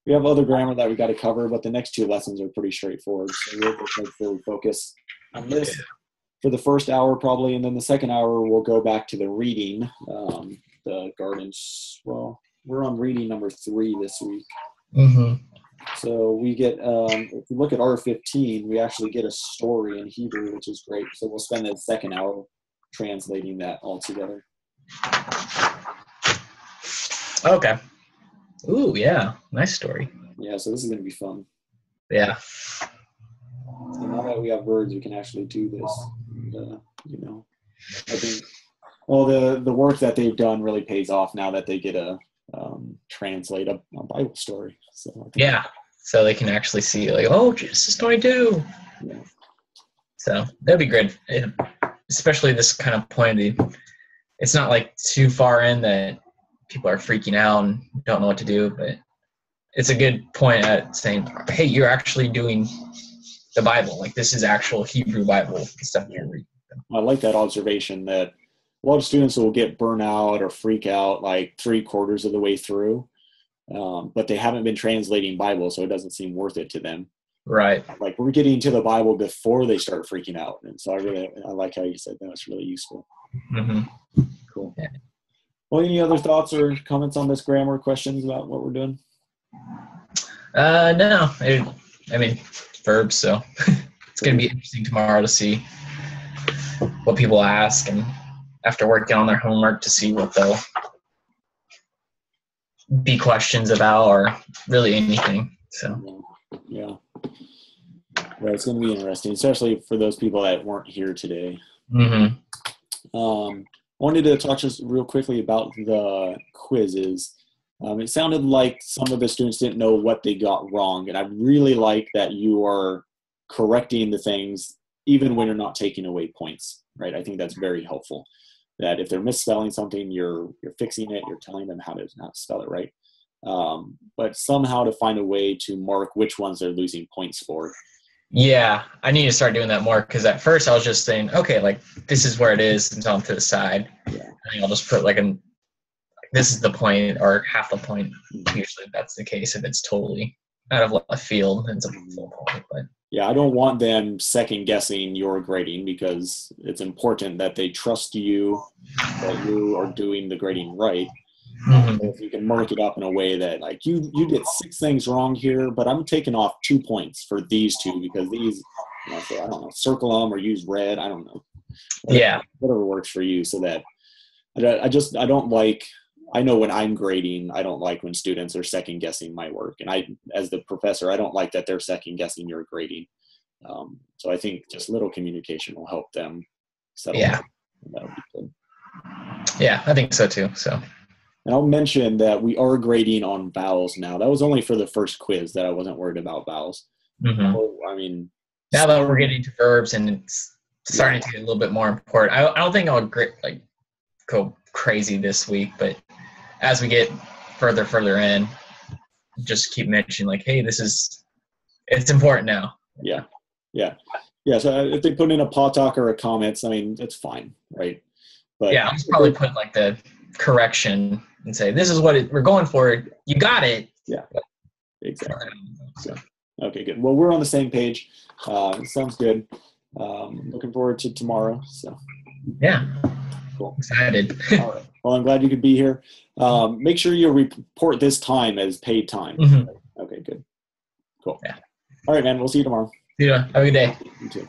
We have other grammar that we got to cover, but the next two lessons are pretty straightforward. So we'll just make sure we focus on this for the first hour probably, and then the second hour we'll go back to the reading, the gardens. Well, we're on reading number 3 this week. So we get, if you look at R15, we actually get a story in Hebrew, which is great. So we'll spend the second hour translating that all together. Okay. Ooh, yeah. Nice story. Yeah, so this is going to be fun. Yeah. And now that we have words, we can actually do this. I think, well, the work that they've done really pays off now that they get to translate a Bible story. So I think Yeah. So they can actually see, like, oh, Genesis 22. Yeah. So that'd be great. Especially this kind of point. It's not like too far in that people are freaking out and don't know what to do, but it's a good point at saying, hey, you're actually doing the Bible. Like, this is actual Hebrew Bible, the stuff you're reading. I like that observation that a lot of students will get burnt out or freak out like 3/4 of the way through, but they haven't been translating Bible, so it doesn't seem worth it to them. Right. Like, we're getting to the Bible before they start freaking out. And so I like how you said that. It's really useful. Cool. Yeah. Well, any other thoughts or comments on this grammar, questions about what we're doing? No. I mean, verbs, so it's going to be interesting tomorrow to see what people ask, and after working on their homework to see what they'll be questions about, or really anything. So Yeah. Right, it's going to be interesting, especially for those people that weren't here today. Wanted to talk just real quickly about the quizzes. It sounded like some of the students didn't know what they got wrong, and I really like that you are correcting the things even when you're not taking away points, right? I think that's very helpful, that if they're misspelling something, you're fixing it, you're telling them how to spell it right. But somehow to find a way to mark which ones they're losing points for. Yeah, I need to start doing that more, because at first I was just saying, okay, like, this is where it is, and so I'm to the side. Yeah. I think I'll just put this is the point, or half the point. Usually that's the case if it's totally out of left field and it's a full point. But yeah, I don't want them second guessing your grading, because it's important that they trust you, that you are doing the grading right. If you can mark it up in a way that, like, you did 6 things wrong here, but I'm taking off 2 points for these 2 because these, so I don't know, circle them or use red. I don't know. Whatever works for you, so that I don't like, I know when I'm grading, I don't like when students are second guessing my work. And as the professor, I don't like that they're second guessing your grading. So I think just little communication will help them settle. Yeah. That'll be good. Yeah, I think so too. So. And I'll mention that we are grading on vowels now. That was only for the first quiz that I wasn't worried about vowels. I mean, now that we're getting to verbs and it's starting to get a little bit more important, I don't think I would go crazy this week, but as we get further in, just keep mentioning like, hey, it's important now. Yeah. So if they put in a paw talk or a comments, I mean, that's fine, right? But yeah, I'll just probably put like the correction and say, this is what we're going for. You got it. Yeah, exactly. So, okay, good. Well, we're on the same page. Sounds good. Looking forward to tomorrow. So yeah, cool. Excited. All right. Well, I'm glad you could be here. Make sure you report this time as paid time. Mm-hmm. Okay, good. Cool. Yeah. All right, man. We'll see you tomorrow. See ya. Have a good day. You too.